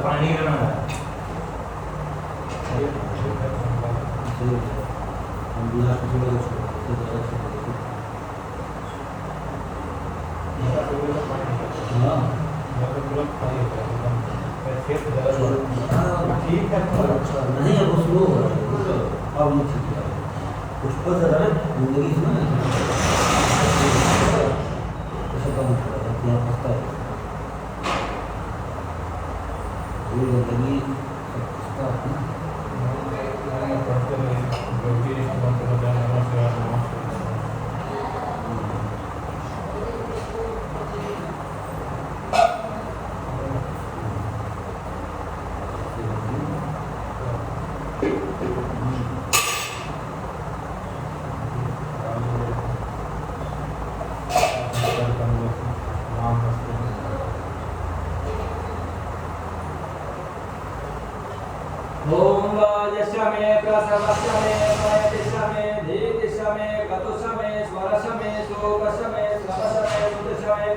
पानी करना है हम बिना किसी को हाँ ठीक है अच्छा नहीं अब स्लो हो रहा है अब नहीं ठीक है पुष्प जरा जिंदगी में ऐसा काम कर रहा है यहाँ फंसता है पूरी जिंदगी फंसता है ओम वाजस्यमे प्रसवस्यमे पयतिस्यमे धीतिस्यमे कतुस्यमे स्वरस्यमे शोकस्यमे स्वरस्यमे सुतस्यमे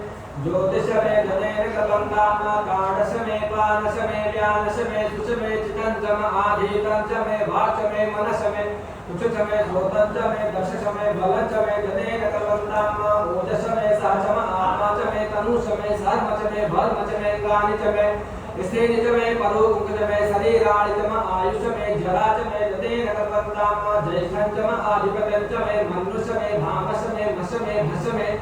ज्योतिस्यमे जनेरकबन्धाम काडस्यमे पानस्यमे व्यानस्यमे सुस्यमे चितञ्चम आधीतञ्चमे वाचमे मनस्यमे तुच्छमे श्रोतञ्चमे दर्शस्यमे बलञ्चमे जनेरकबन्धाम ओजस्यमे साचम आत्माचमे तनुस्यमे सर्वचमे भर्मचमे कानिचमे स्त्रीनिच में परोमुखच में शरीराणिच में आयुष में जराच में जतेन कर्मन्ताम ज्येष्ठंच में आधिपत्यंच में मनुष्य में भामस में भस में भस में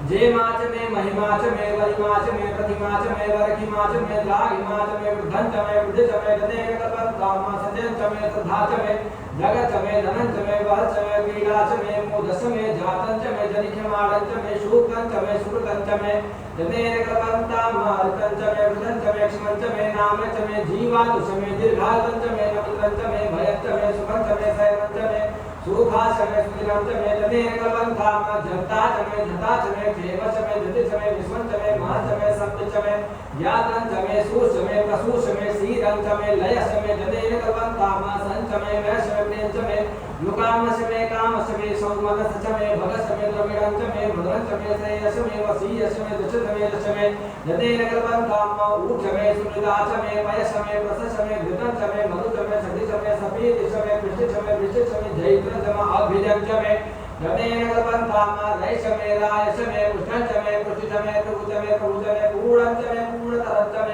जेमाच में महिमाच में वरिमाच में प्रतिमाच में वरकिमाच में द्रागिमाच में वृद्धंच में वृद्धिच में जतेन कर्मन्ताम सत्यंच में तथाच में जगच में धनंच में वहच में क्रीडाच में मोदस में जातंच में जनिख्यमाणंच में शूकंच में सुकृतंच में जनेन कर्मन्ताम हरितंच में वृद्धंच में क्षमंच में नामच में जीवादुष में दीर्घातंच में नमतंच में भयंच में सुखंच में सैनंच में सुखाच में सुदिनंच में जनेन कर्मन्ताम जन्ताच में जताच में क्षेमच में जतिच में विश्वंच में महच में सप्तच में ज्ञातंच में सूच में प्रसूच में सीरंच में लयच में जनेन कर्मन्ताम संच में वैश में प्रेंच में युकामस में कामस में सौमनस में भगस में द्रविड़ंच में मधुरंच में श्रेयस में वसीयस में दशच में दश में जतेन कर्मन्ताम ऊर्ज में सुमृदाच में पयस में प्रसस में घृतंच में मधुच में सदिच में सपीतिच में पृष्ठिच में वृष्टिच में जैत्रंच में अभिजंच में जनेन कर्मन्ताम रैष में रायस में पुष्टंच में पुष्टिच में प्रभुच में प्रभुच में पूर्णंच में पूर्णतरंच में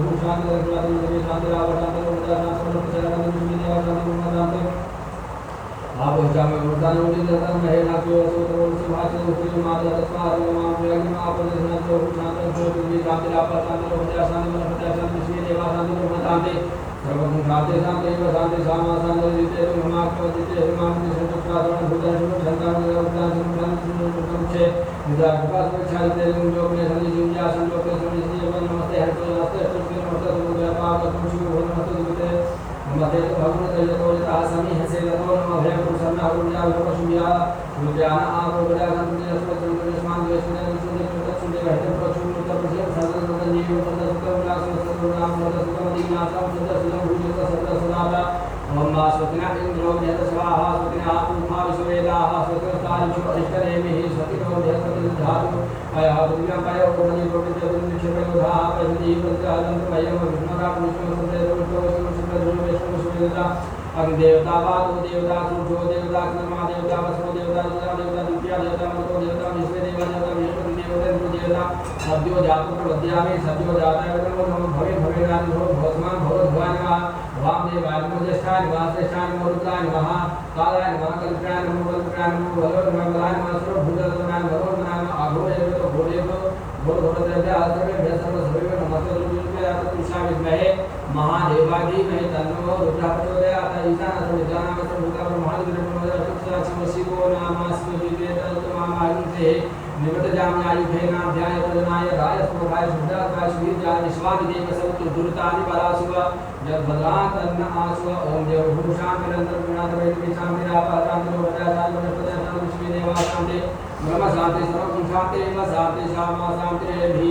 सर्व शांति रघुनाथ शांति राव शांति रोमदा शांति प्रचारण दुनिया देवा शांति गुणदांते आप जामे वरदान उदित रतन महे नाक्यो सोतरो सुभाष उत्री माता तत्वार मां प्रयाग आप दर्शन जो शांति जो दुनिया शांति राव शांति रोमदा शांति मन प्रचारण दुनिया देवा शांति गुणदांते सर्वं शांति शांति शांति सामा शांति दिते हिमाक दिते हिमाक दिते प्रार्थना भूतन संतान उद्दान संतान छे विदा विकास में छाल दे जो में संधि जुम्या संजोग के संधि जीवन नमस्ते हर को नमस्ते नमस्ते देवता वादो देवता सूर्यो देवता कर्मा देवता वसो देवता देवता देवता दुतिया देवता मतो देवता विश्व देवता देवता बृहस्पति देवता देवता सद्यो जातो प्रवद्यामि सद्यो जाता नमो भवे भवे नाम भव भस्मान भव भवाय नमः वामदेवाय नमो ज्येष्ठाय नमः श्रेष्ठाय नमो रुद्राय नमः कालाय नमः कल्पाय नमो कल्पाय नमो भलो नमः बलाय नमः सर्वभूतनाय नमो नमः आघोय तो भोलेव भो भोदेव्या सर्वे भेसर्व सर्वे नमस्ते रुद्राय तुषा विद्महे महादेवागी में तन्नो रुद्र प्रचोदयात् ईशान समिधानाम सर्वभूता ब्रह्मादि विष्णु शिवो नामास्मि विवेतमामाहिंसे निमित्तजाम्यायुधेनाध्याय तदनाय राय स्वभाय शुद्धात्माय श्रीजाय विश्वादिदेव सवतु दुर्तानि पराशिव जगभद्रातन्न आश्व ओम देवभूषां निरंतर गुणात् वैदिकां निरापातांतरो वदाचार्य वनस्पतिनां विश्वे देवाशान्ते ब्रह्म शांति सर्व शांति व शांति शामा शांति भी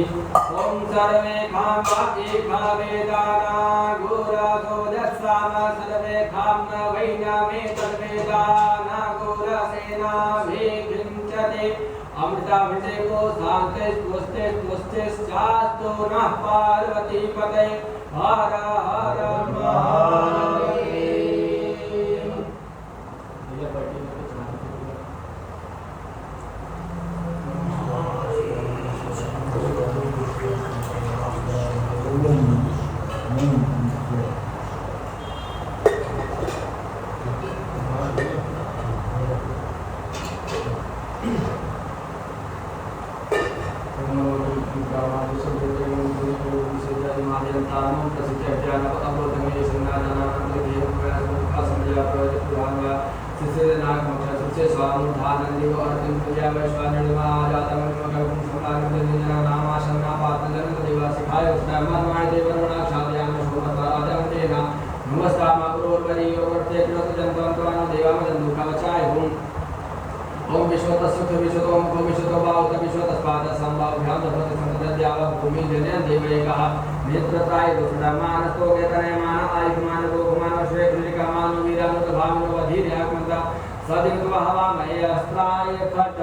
ओम सर्वे खाम एका वेदाना गोरा गोदस्साम सर्वे खाम वैना मे तद्वेदाना गोरा सेना मे विंचते अमृताभिषे को शांते पुस्ते पुस्ते शास्तो न पार्वती पते हर हर महादेव। ओम विश्वतस्सुख विश्वतोम को विश्वतो बाहुत विश्वतस्पाद संभाव ध्यान धपति संतद्याव भूमि जने देवैकः नेत्रत्राय दुष्टमानस्तो वेतनयमान आयुष्मान गोमान श्रेय कृलिकामान वीरानुत भावनो वधीर्यात्मता सदित्व हवा महे अस्त्राय खट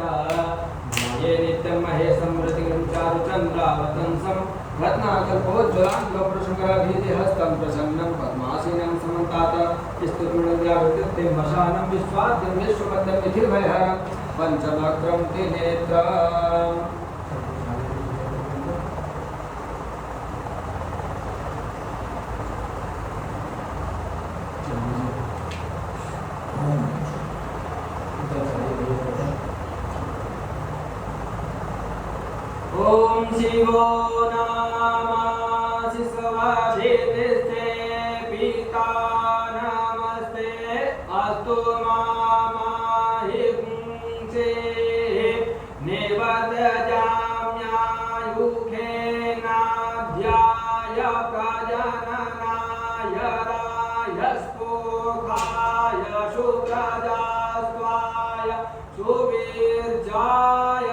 ये नित्यं महे समृतिं चारु चन्द्रावतंसं रत्नाकल्पोज्ज्वलां गौरशंकराभीति हस्तं प्रसन्नं पद्मासीनं समन्तात स्तुतिर्व्यावृत्ते मशानं विश्वाद्यं विश्वमद्यं मिथिलभयहरं पंचवक्त्रं त्रिनेत्रम् ओम शिवो नाम शिववाचिते पिता नमस्ते अस्तु मामाहिंसे निवदजाम्यायुखे नाध्याय प्रजननाय रायस्पोखाय शुक्रजास्वाय सुवीर्जाय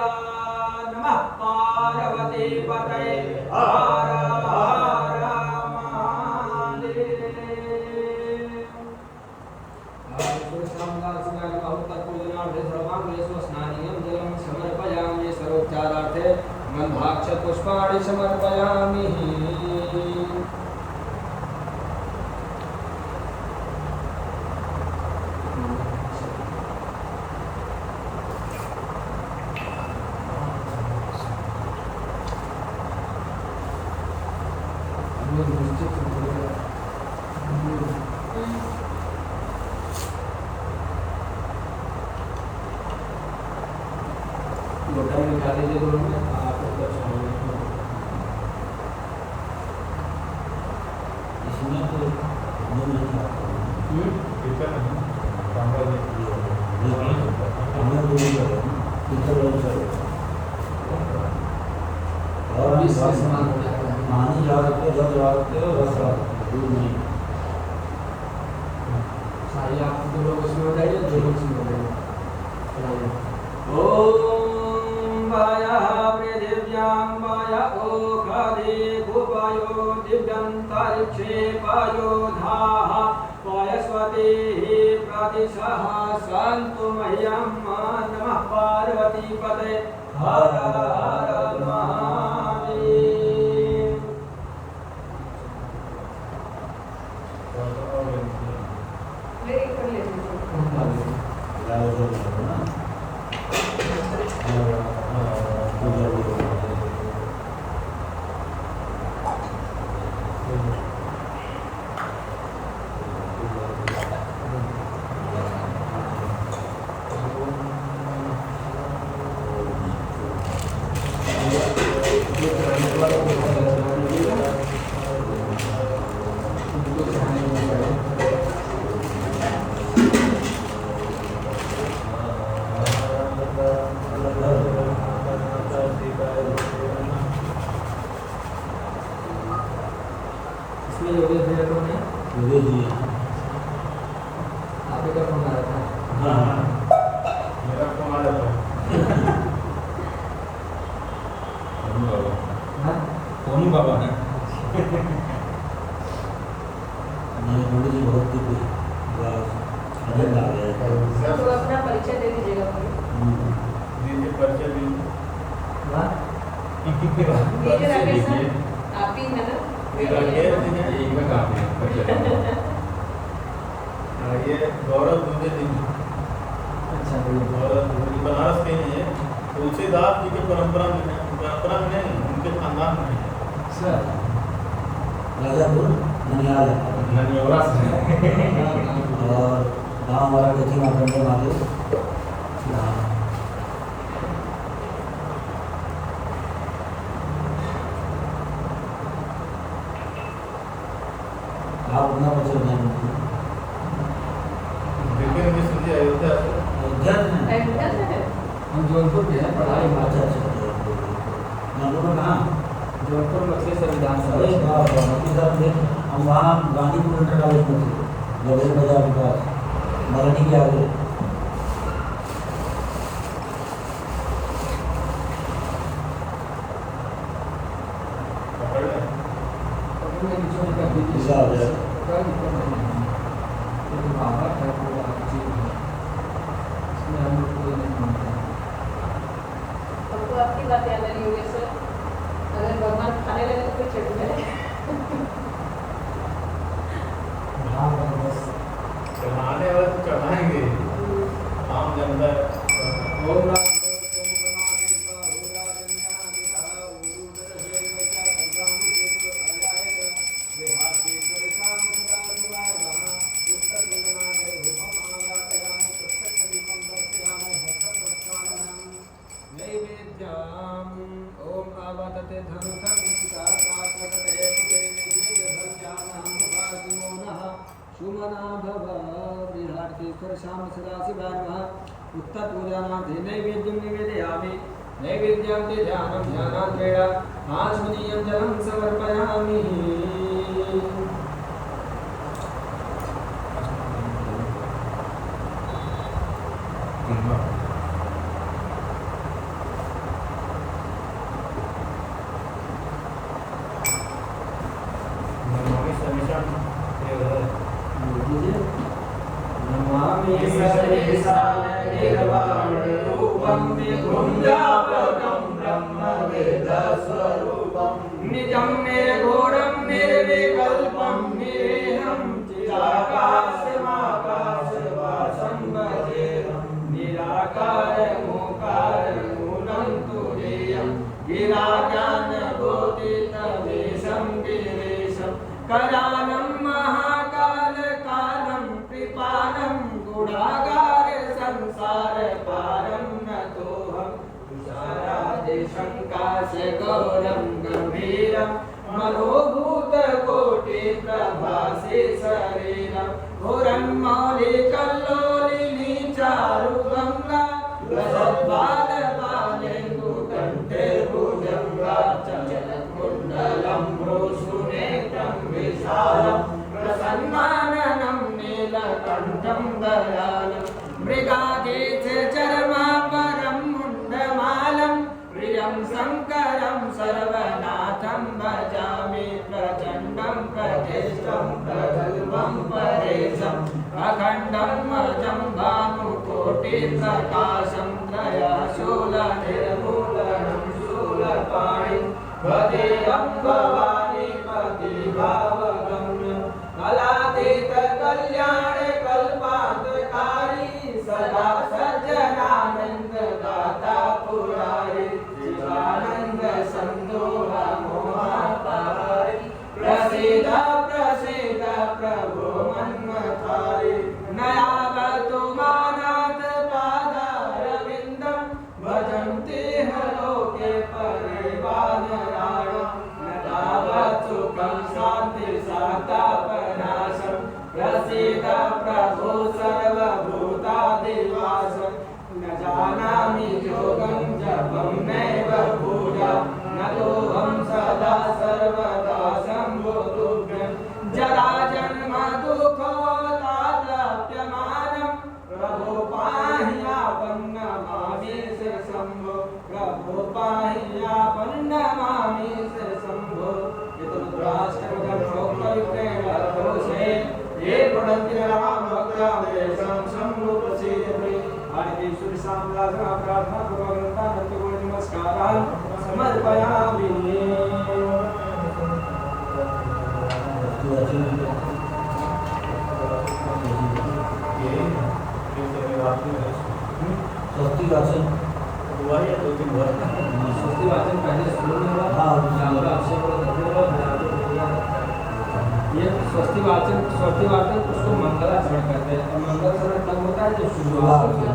नमः पार्वती पते हर हर महादेव। समर्पयामि सर्वोपचारार्थे गन्धाक्ष पुष्पाणि समर्पयामि। लोटा में निकाल दीजिए दोनों में आप ऊपर चढ़ाइए। इसमें तो नहीं था कितना तांबा दे हमने दूर कर कितना लोग चल और भी सामान मानी जा सकते रस जा सकते हो रस दूर नहीं सारी आप दो लोग उसमें बताइए दो लोग उसमें बताइए। ओम वाया पृथिव्यां वाया ओखा दे गोपायो दिव्यंतरिक्षेपायो धाः पायस्वते प्रादिशः सन्तु मह्यं नमः पार्वती पते हर हर महादेव। मेरे कर लेते इसमें योगेश भैया कौन है? योगेश जी आपके क्या फोन आ रहा था? हाँ मेरा फोन आ जाता है। हाँ? सोनू बाबा है नहीं पंडित जी बहुत ही अजय आ गया है तो अपना परिचय दे दीजिएगा मुझे। दीजिए परिचय दीजिए। हाँ? मेरे राकेश सर आप ही है ना? ये गौरव दूबे जी अच्छा गौरव दूबे बनारस के हैं ये तुलसीदास जी की परंपरा में नहीं उनके खानदान में है। सर राजापुर ननियाल ननियोरा से और गाँव हमारा कच्ची मार्केट महादेव आप अपना परिचय बताएं दिव्य में सुनिए अयोध्या से अयोध्या में अयोध्या से है? हम जौनपुर के हैं पढ़ाई में। अच्छा अच्छा जौनपुर में कहाँ जौनपुर बक्सेश्वर अरे विधानसभा बाप रे, अपने साथ में हम वहाँ गांधीपुर इंटर कॉलेज में थे गगन बाजार के पास मराठी के आगे पकड़ लें। अपने बीचों में कभी ऐसा हो जाए कोई दिक्कत नहीं है। लेकिन बाबा का पूरा चीज है इसमें हम लोग कोई नहीं मानते हैं। हमको आपकी बात याद आ रही होगी सर। अगर भगवान खाने लगे तो कोई चट जाए। हाँ बस चढ़ाने वाले तो चढ़ाएंगे आम जनता ओम राम श्याम सदाशिवाय उत्तर पूजानार्थे नैवेद्यं निवेदयामि नैवेद्यं ते ध्यानं ध्यानान्तेन आचमनीयं जलं समर्पयामि। नमामि सर्वेशाननिर्वाणरूपं विभुञ्जापकं ब्रह्मवेदस्वरूपं निजं निर्घोरं निर्विकल्पं निरेहं चिदाकाशमाकाशवासं भजेहं निराकारमोकारमूलं तुरीयं गिराज्ञानबोधितवेषं गिरीशं करालं महाकालकालं कृपालं गुणागार संसार पारं नतोऽहं तुषारादिशङ्काशगौरं गम्भीरं मनोभूतकोटिप्रभासे शरीरं घोरं मौलिकल्लोलिनी चारुगङ्गा लसद्बालबालेन्दुकण्ठे भुजङ्गा चञ्चलकुण्डलं भ्रूसुनेत्रं विशालं प्रसन्नाननं नीलकण्ठं दयालं मृगादेश चर्मापरं मुण्डमालं प्रियं शङ्करं सर्वनाथं प्रजामि प्रचण्डं प्रचेष्टं प्रगल्भं परेशम् अखण्डं अजं भानुकोटिप्रकाशं त्रयशूलनिर्मूलनं शूलपाणिं भजेऽहं भवानी पतिभावगम्यं कलातीतकल्याणे कल्पान्तकारी सदा सज्जनानन्ददाता पुरारी शिवानन्द सन्दोह मोहपहारी प्रसीद प्रसीद प्रभो मन्मथारी नयागतु मानात् पादारविन्दं भजन्ति लोके परिवानराणां न तावत् सुखं शान्ति सातापनाशं प्रसीद प्रभो सर्वभूतादिवासं न जानामि योगं जपं नैव पूजा न तोऽहं सदा सर्वदा शम्भुतुभ्यं जरा जन्म दुःखोताप्यमानं प्रभो पाह्यापन्नमामि शम्भो प्रभो पाह्यापन्नमामि शम्भो यतुद्राष्ट्रमधर्मोक्तयुक्तेन ये पठन्ति राम भक्तादेशं शम्भो प्रसीदते आदिकेश्वरी साम्राज्ञा प्रार्थना भगवन्ता नृत्यगुण नमस्कारान् समर्पयामि स्वस्ति वाचन हुआ या 2-3 हुआ स्वस्ति वाचन पहले शुरू में हुआ हाँ, यहाँ पर अक्षय को धरते हुआ ये स्वस्ति वाचन उसको मंगलाचरण कहते हैं और मंगलाचरण तब होता है जब शुरुआत होती है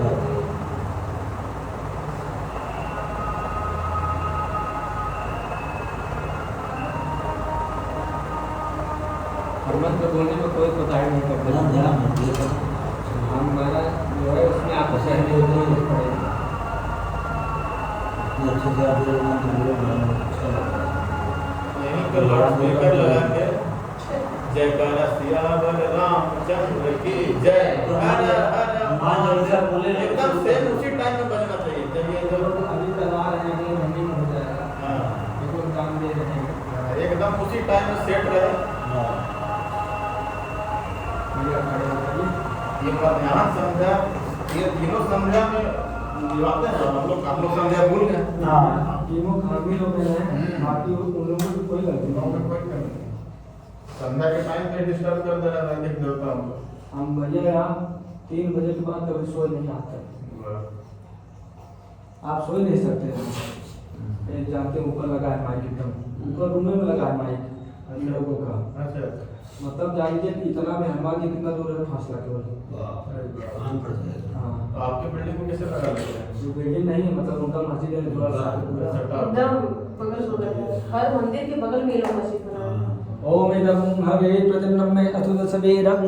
और मंत्र बोलने में कोई कोताही नहीं करते हमारा जो है उसमें आपको सहने होते पड़ेगा अच्छे से आप लोग मंत्र बोलो अच्छा लगता है यहीं पर लाउडस्पीकर लगा के जयकारा सियावर रामचंद्र की जय हर हर महादेव एकदम सेम उसी टाइम में बजना चाहिए जब ये जो अभी करवा रहे हैं रनिंग हो जाएगा हाँ बिल्कुल काम दे रहे हैं एकदम उसी टाइम में सेट रहे बढ़िया खड़े हो जाइए ये बात यहाँ समझा ये तीनों समझा में दिवाते हैं हम लोग समझा भूल गए तीनों खामी लोग हैं बाकी उन लोगों की कोई गलती गाँव में नहीं कोई नहीं संध्या के टाइम पे डिस्टर्ब कर दे रहा है देख देवता हमको हम भैया यहाँ 3 बजे के बाद कभी सो नहीं आते आप सो ही नहीं सकते ये जाते ऊपर लगा है माइक एकदम ऊपर रूम में लगा है माइक हम लोगों का अच्छा मतलब जानिए कि इतना में हनुमान जी कितना दूर है फासला केवल आम पड़ जाएगा हाँ तो आपके बिल्डिंग को कैसे लगा लेते हैं जो बिल्डिंग नहीं है मतलब उनका मस्जिद है थोड़ा सा एकदम बगल बगल है। हर मंदिर के बगल में ये लोग मस्जिद बना रहे हैं। ओम इदं हवे प्रतिन्नम अथुत सवेरं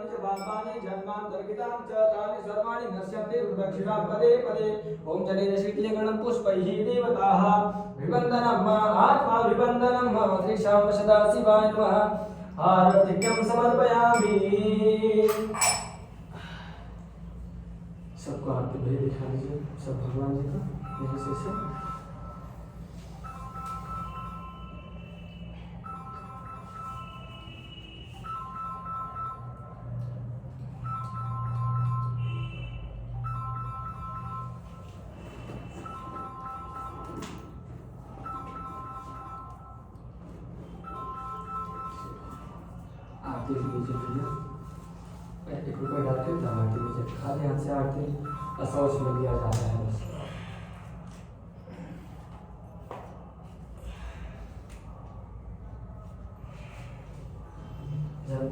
सर्वाणि च पापानि जन्मान्तर्गतानि च तानि सर्वाणि नश्यन्ति प्रदक्षिणां पदे पदे ॐ जलेन शीतलीकरणं पुष्पैः देवताः विवन्दनं आत्मा विवन्दनं त्रिशां सदा शिवाय नमः आरतिक्यं समर्पयामि। सबको आरती भैया दिखा दीजिए सब भगवान जी का यहीं से आरती लीजिए भैया 1 रुपये डाल के तब आरती लीजिए खाली हाथ से आरती असौच में दिया जाता है बस। जब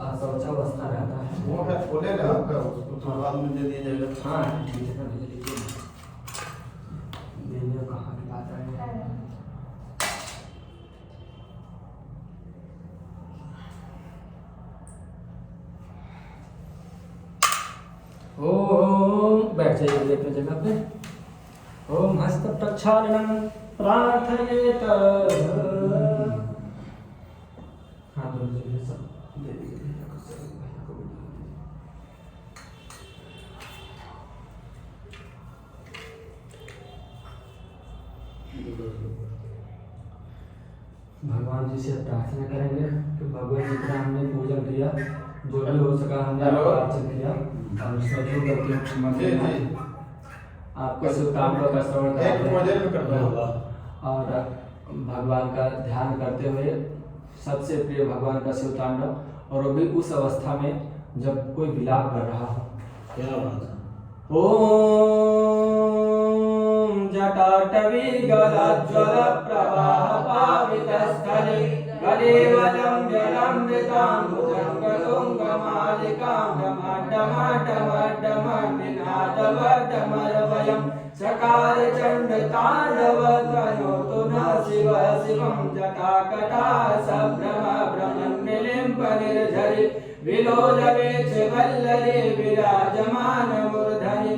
असौचावस्था रहता है वो है खोले ना आपका उसको थोड़ा बाद में दे दिया जाएगा। हाँ ठीक है भैया लीजिए देने कहाँ की बात है। ओम बैठ जाइए अपनी जगह पे। ओम हस्त प्रक्षालनम प्रार्थयेत। हाँ बोल दीजिए सब दे दीजिए भैया को भी दे दीजिए। भगवान जी से प्रार्थना करेंगे कि भगवान जी का हमने पूजन किया जो भी हो सका हमने अर्चन किया और जो गलतियों की क्षमा करें। आपको शुभकामनाओं का श्रवण और भगवान का ध्यान करते हुए सबसे प्रिय भगवान का शिव तांडव और वो भी उस अवस्था में जब कोई विलाप कर रहा हो। क्या बात है। ओम जटाटवी गलज्ज्वल प्रवाह पावितस्थले गलेवलं जलमृताम्बुजङ्गतुङ्गमालिकां डमडमडमडमनिनादवडमरवयं चकार चण्डताण्डवतनोतु न शिव शिवं जटाकटा सभ्रम भ्रमन्निलिम्पनिर्झरि विलोलवेच वल्लरी विराजमानमूर्धनि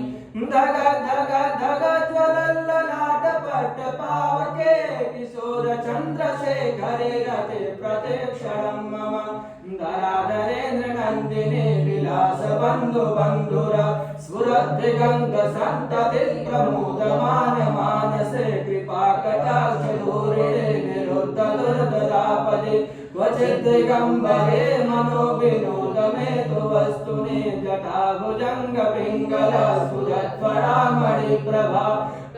धग धग धग ज्वलल्ललाट पट्ट पावके किशोर चन्द्रशेखरे रते प्रतीक्षणं मम धराधरेन्द्र नन्दिनी विलास बन्धु बन्धुर स्फुरद्दिगन्त सन्तति प्रमोदमान मानसे कृपाकटाक्ष धूरिणे निरुद्ध दुर्दरापदे क्वचित् दिगम्बरे मनो विनोद मे तु वस्तुनि जटाभुजङ्ग पिङ्गल स्फुरत्वरामणिप्रभा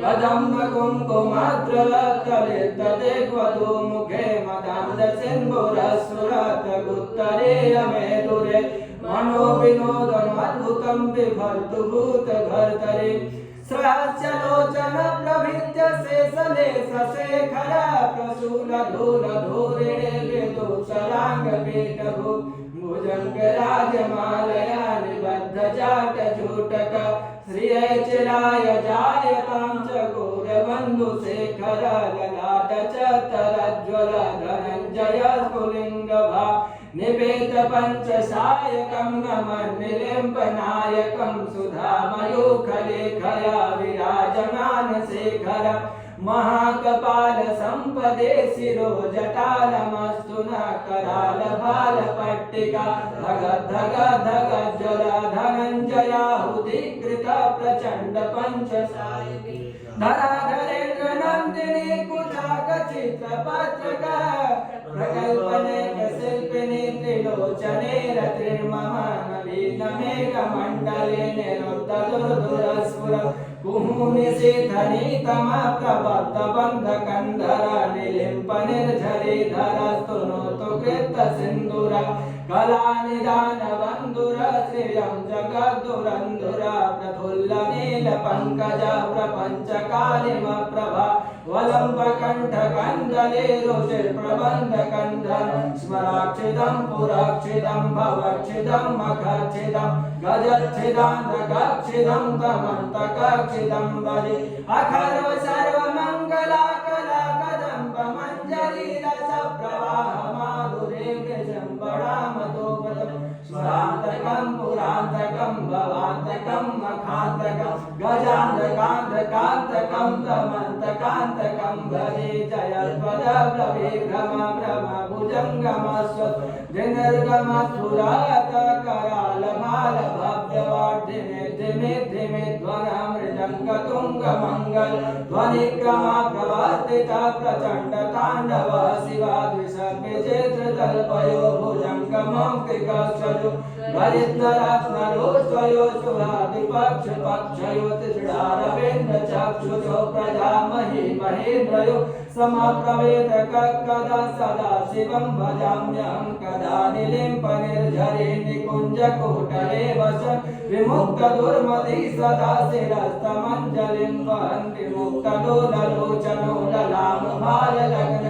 कदम्ब कुङ्कुमाद्रलत्कलितते क्वतु मुखे मदान्ध सिन्धुरस्फुरत् गुत्तरेयमेदुरे मनो विनोदमद्भुतं बिभर्तु भूतभर्तरि सहस्रलोचन प्रभिद्य शेषलेश शेखर प्रसूल धूल धूरिणे विदुषराङ्गपीठभु भुजङ्गराजमालया निबद्ध जाट झूटक श्रियचिराय जायतां च गौरबन्धुशेखर ललाट च तरज्ज्वल धनञ्जय स्फुलिङ्गभा निपेत पञ्चसायकं नमन्निलिम्पनायकं सुधामयूखलेखया विराजमान शेखर महाकपाल संपदे शिरो जटालमस्तु न कराल भाल पट्टिका धग धग धग ज्वल धनञ्जयाहुतिकृत प्रचण्ड पंचसायिनी धराधरेन्द्र नन्दिनी कुचाक चित्रपत्रक प्रकल्पनेक शिल्पिनी त्रिलोचने रतिर्मम नवीन मेघमण्डले निरुद्ध दुर्धुरस्फुर कुहुनिशिधनि तम प्रबद्ध बन्ध कन्धर निलिम्प निर्झरि धरस्तुनोतु कृत सिन्दूर कलानिदान बन्धुर श्रियं जगद्दुरन्धुर प्रफुल्ल नील पंकज प्रपञ्च कालिम प्रभा वलम्ब कंठ कन्दले रुचिर प्रबन्ध कन्धर स्मराक्षिदं पुराक्षिदं भवक्षिदं मखक्षिदं गजच्छिदान्धकक्षिदं तमन्तकक्षिदं बलि अखर्व सर्वमङ्गला कला कदम्ब मञ्जरी रस प्रवाह माधुरे वृजं बडामतोपदं स्वरान्तकं पुरान्तकं भवान्तकं मखान्तकं गजान्तकान्तकान्तकं दमन्तकान्तकं भजे जयत्वदब्रवीभ्रमभ्रमभुजङ्गमस्व जनिर्गमस्फुरातकरालभालभव्यवाढ्यमे धिमे धिमे ध्वनमृदङ्गतुङ्गमङ्गल ध्वनिक्रमा प्रवर्तिता प्रचण्डताण्डव शिवाद्विषद्विचित्रतल्पयो भुजङ्गमं कृकक्षयो गरिद्ररत्नरो स्वयो शुभादिपक्षपक्षयो तिसृडारविन्दचक्षुषो प्रजामहि महेन्द्रयो समप्रवेदकदा सदा शिवं भजाम्यहं कदा निलिम्पनिर्झरे निकुञ्जकुटरे वसन् विमुक्तदुर्मतिः सदा शिरस्तमञ्जलिं वहन्ति मुक्तलोललोचनो ललामभाललग्न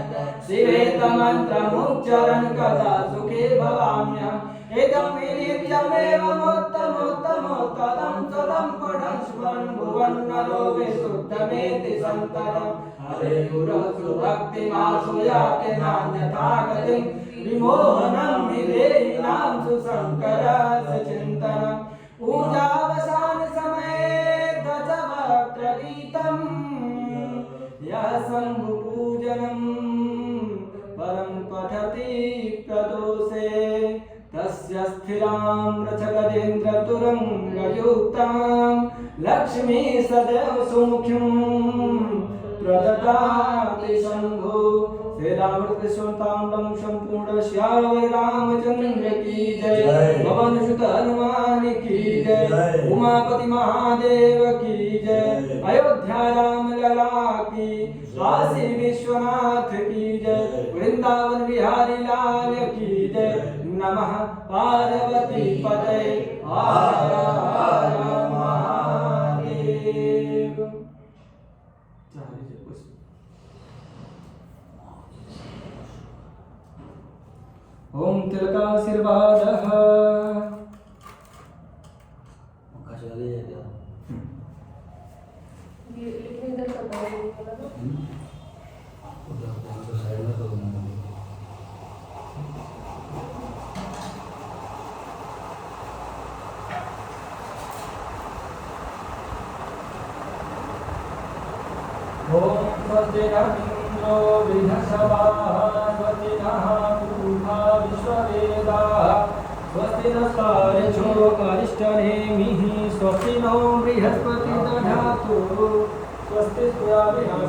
शिवेतमन्त्रमुच्चरन् कदा सुखे भवाम्यहम् एकं विनित्यमेवमुत्तमोत्तमोत्तमं सदं पठन् स्मरन् भुवन्नरो विशुद्धमेति सन्ततम् हरे गुरु भक्तिमासु याति नान्यथा गतिं विमोहनं हि देहिनां सुशङ्करस्य चिन्तनम् पूजावसान समये दशवक्त्रगीतम् यः शम्भुपूजनं परं पठति प्रदोषे तस्य स्थिरां रथगजेन्द्रतुरङ्गयुक्तां लक्ष्मी सदैव सुमुख्यं प्रददाति शम्भो श्री रामकृष्ण ताम्रं संपूर्ण श्याम रामचंद्र की जय पवन सुत हनुमान की जय उमापति महादेव की जय अयोध्या राम लला की काशी विश्वनाथ की जय वृंदावन बिहारी लाल की जय नमः पार्वती पतये हर हर महादेव। ओम तिलकाशीर्वादः ओम स्वस्तिरमिन्द्रो बृहस्पतिः स्वस्तिनः पूषा विश्ववेदाः स्वस्ति नस्तार्क्ष्यो अरिष्टनेमिः स्वस्ति नो बृहस्पतिर्दधातु स्वस्ति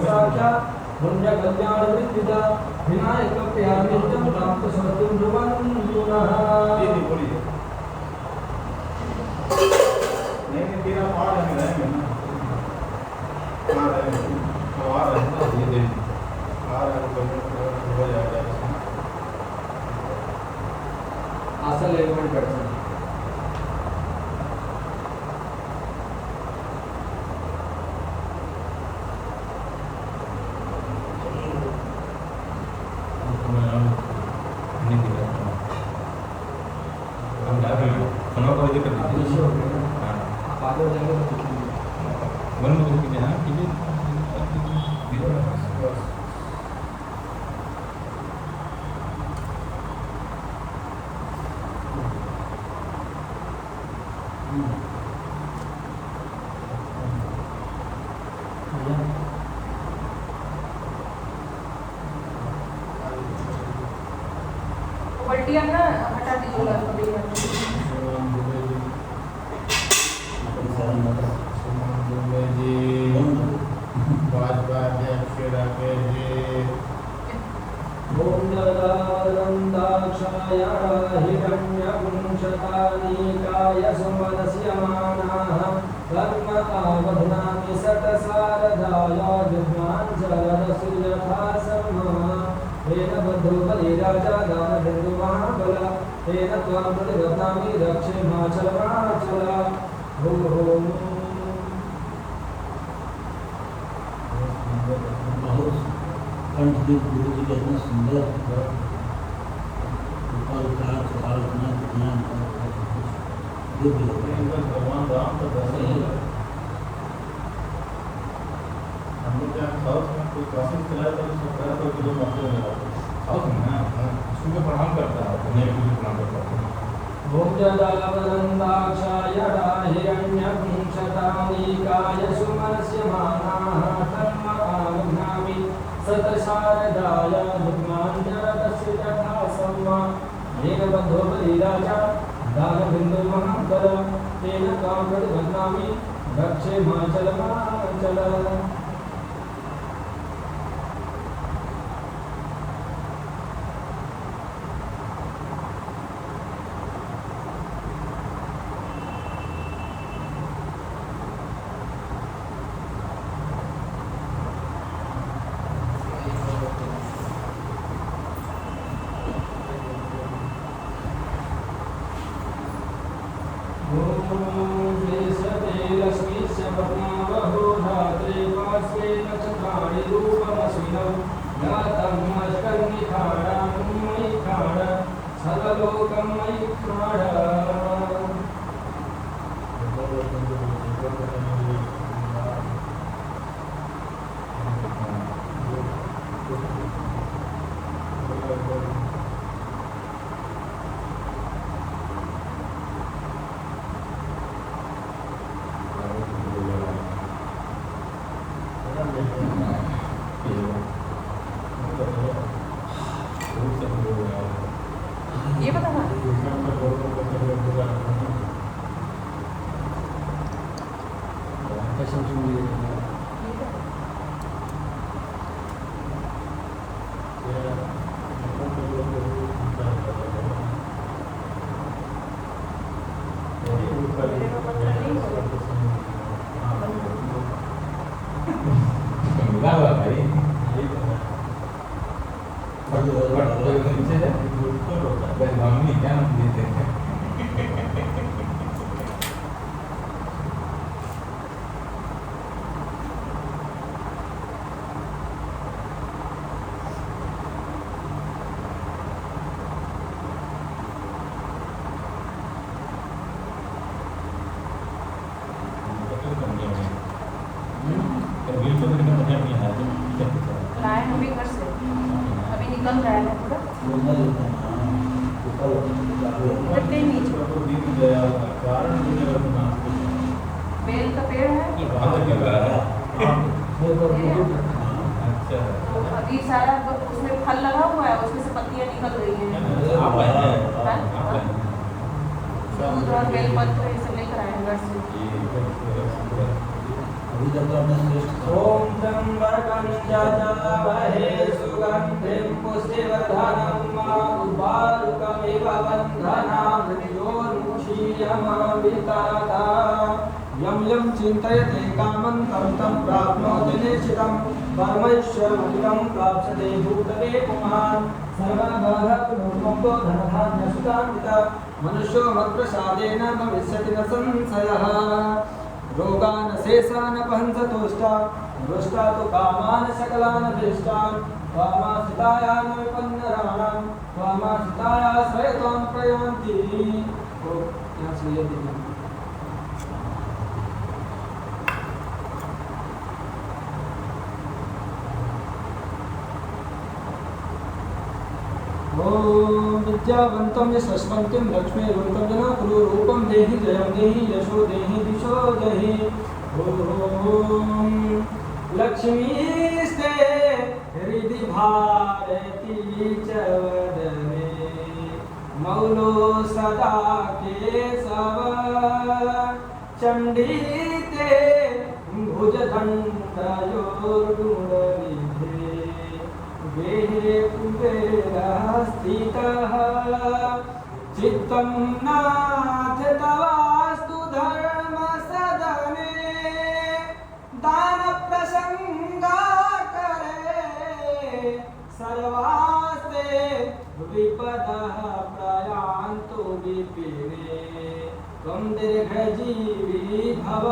साक्षात् पुण्यकल्याणवृत्तिदा विनायकप्रियामित्यं प्राप्त स्वस्ति ब्रुवन्तु नः। नहीं तेरा पाठ हमें रहेंगे ना आ रहा है ना ये आ रहा है तो हो जाएगा असल एलिमेंट करते हैं पलटियां ना हटा दीजिएगा कभी ओम ददारन्दाक्षाय हिरण्यपुंशतानीकाय सुमनस्यमानाः कर्म आवध्नामि सतसारदाय विद्वाञ्चलरसुर्यथा सम्मा तेन बद्धो बलिराजा दानबन्धुमहाबला तेन त्वां प्रतिरत्नामि रक्षे माचलमाचला ओम कंठदीप गुरु जी का इतना सुंदर ऊपर का सवाल इतना ज्ञान भगवान राम का दर्शन हम लोग क्या साउथ में कोई क्लासेस चलाया था उसमें कहा था कि लोग मास्टर में साउथ में ना उसमें प्रणाम करता है नहीं कुछ प्रणाम करता है भुजदावदन्ताक्षाय हिरण्यपुंसतानीकाय सुमनस्य मानाः तन्महाग्नामि सतशारदाय दुग्माञ्जरतस्य तथा सम्मा येन बद्धो बलिराजा दानबिन्दुर्महाकर तेन त्वां प्रतिबध्नामि रक्षे माचलमाचल ये पता ना लाए हम भी घर से अभी निकल रहा है पूरा कट्टे नीचे बेल का पेड़ है तो अभी सारा उसमें फल लगा हुआ है उसमें से पत्तियां निकल रही हैं दूध और बेल पत्र ये सब लेकर आए हैं घर से ओम त्र्यंबकं यजामहे सुगंधिं पुष्टिवर्धनं उर्वारुकमिव बन्धनान् मृत्योर्मुक्षीयमामृतात् यं यं चिन्तयते कामं तं तं प्राप्नोति निश्चितं परमेश्वरमखिलं प्राप्स्यते भूतले पुमान् सर्वबाधविमुक्तो धनधान्यसुतान्वितः मनुष्यो मत्प्रसादेन भविष्यति न संशयः रोगान शेषान पहंसतोष्टा दुष्टा तो कामान सकलान दृष्टान कामासितायान विपन्नराणाम कामासिताया श्रयतां प्रयान्ति। तो यहाँ से ये देखना ओम विद्यावंतं यशस्वन्तं लक्ष्मीवन्तं जनाकुरु रूपं देहि जयं देहि यशो देहि दिशो देहि ओम लक्ष्मीस्ते हृदि भारती च वदने मौलो सदा केशव चण्डीते भुजदण्डयोर्गुणनिधे गेहे कुबेरः स्थितः चित्तं नाथ तवास्तु धर्म सदने दान प्रसंगा करे सर्वास्ते विपदः प्रयान्तु विपिने त्वं दीर्घजीवी भव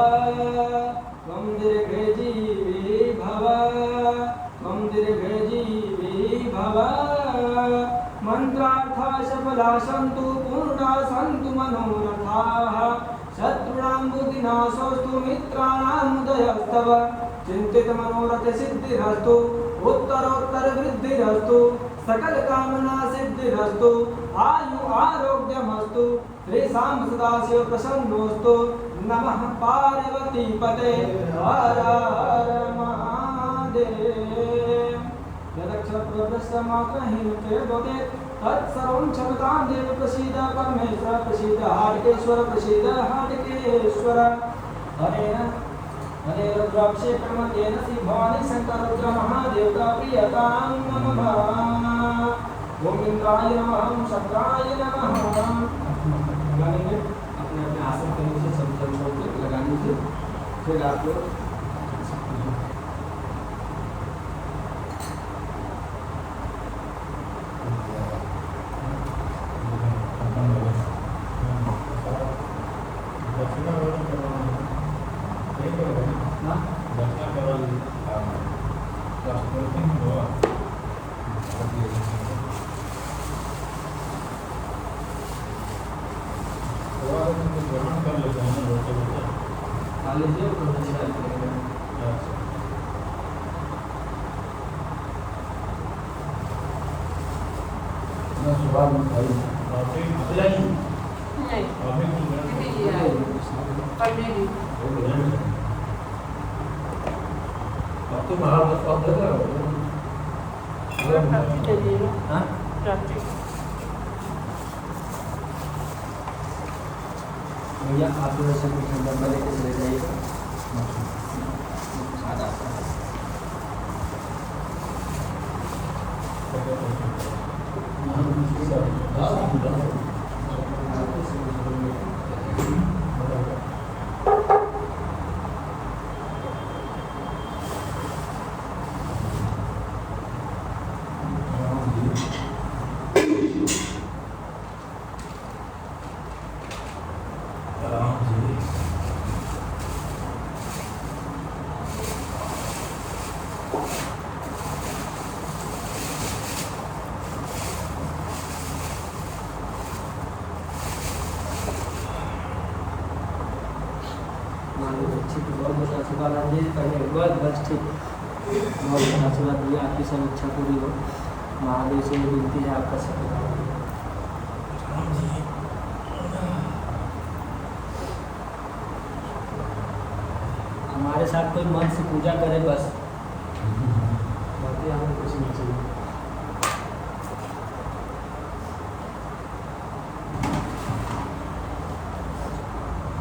त्वं दीर्घजीवी भव त्वं दीर्घजीवी भव मंत्रार्था सफला सन्तु पूर्णा सन्तु मनोरथाः शत्रूणां बुद्धिनाशोऽस्तु मित्राणां उदयस्तव चिन्तित मनोरथ सिद्धिरस्तु उत्तरोत्तर वृद्धिरस्तु सकल कामना सिद्धिरस्तु आयु आरोग्यमस्तु त्रिशां सदाशिव प्रसन्नोस्तु नमः पार्वती पते हर हर महादेव यदक्षरप्रदर्शमात्रहीनते दोते तत्सर्वं क्षमतां देव प्रसीद परमेश्वर प्रसीद हाटकेश्वर प्रसीद हाटकेश्वर हरेन हरे रुद्राभिषेकमतेन श्री भवानी शंकर रुद्र महादेव का प्रियतां नमः ओम इंद्राय नमः ओम शक्राय नमः लगाएंगे अपने अपने आसन के नीचे सब लगाने से फिर आप लोग सुबह में खाई अब तो महाभारत का होता है हाँ भैया आप लोग ऐसे कुछ नंबर लेके चले जाइएगा सादा बहुत आशीर्वाद दीजिए पहले बस ठीक बहुत आशीर्वाद दिया आपकी सब इच्छा पूरी हो महादेव से विनती है आपका सब हमारे साथ कोई मन से पूजा करे बस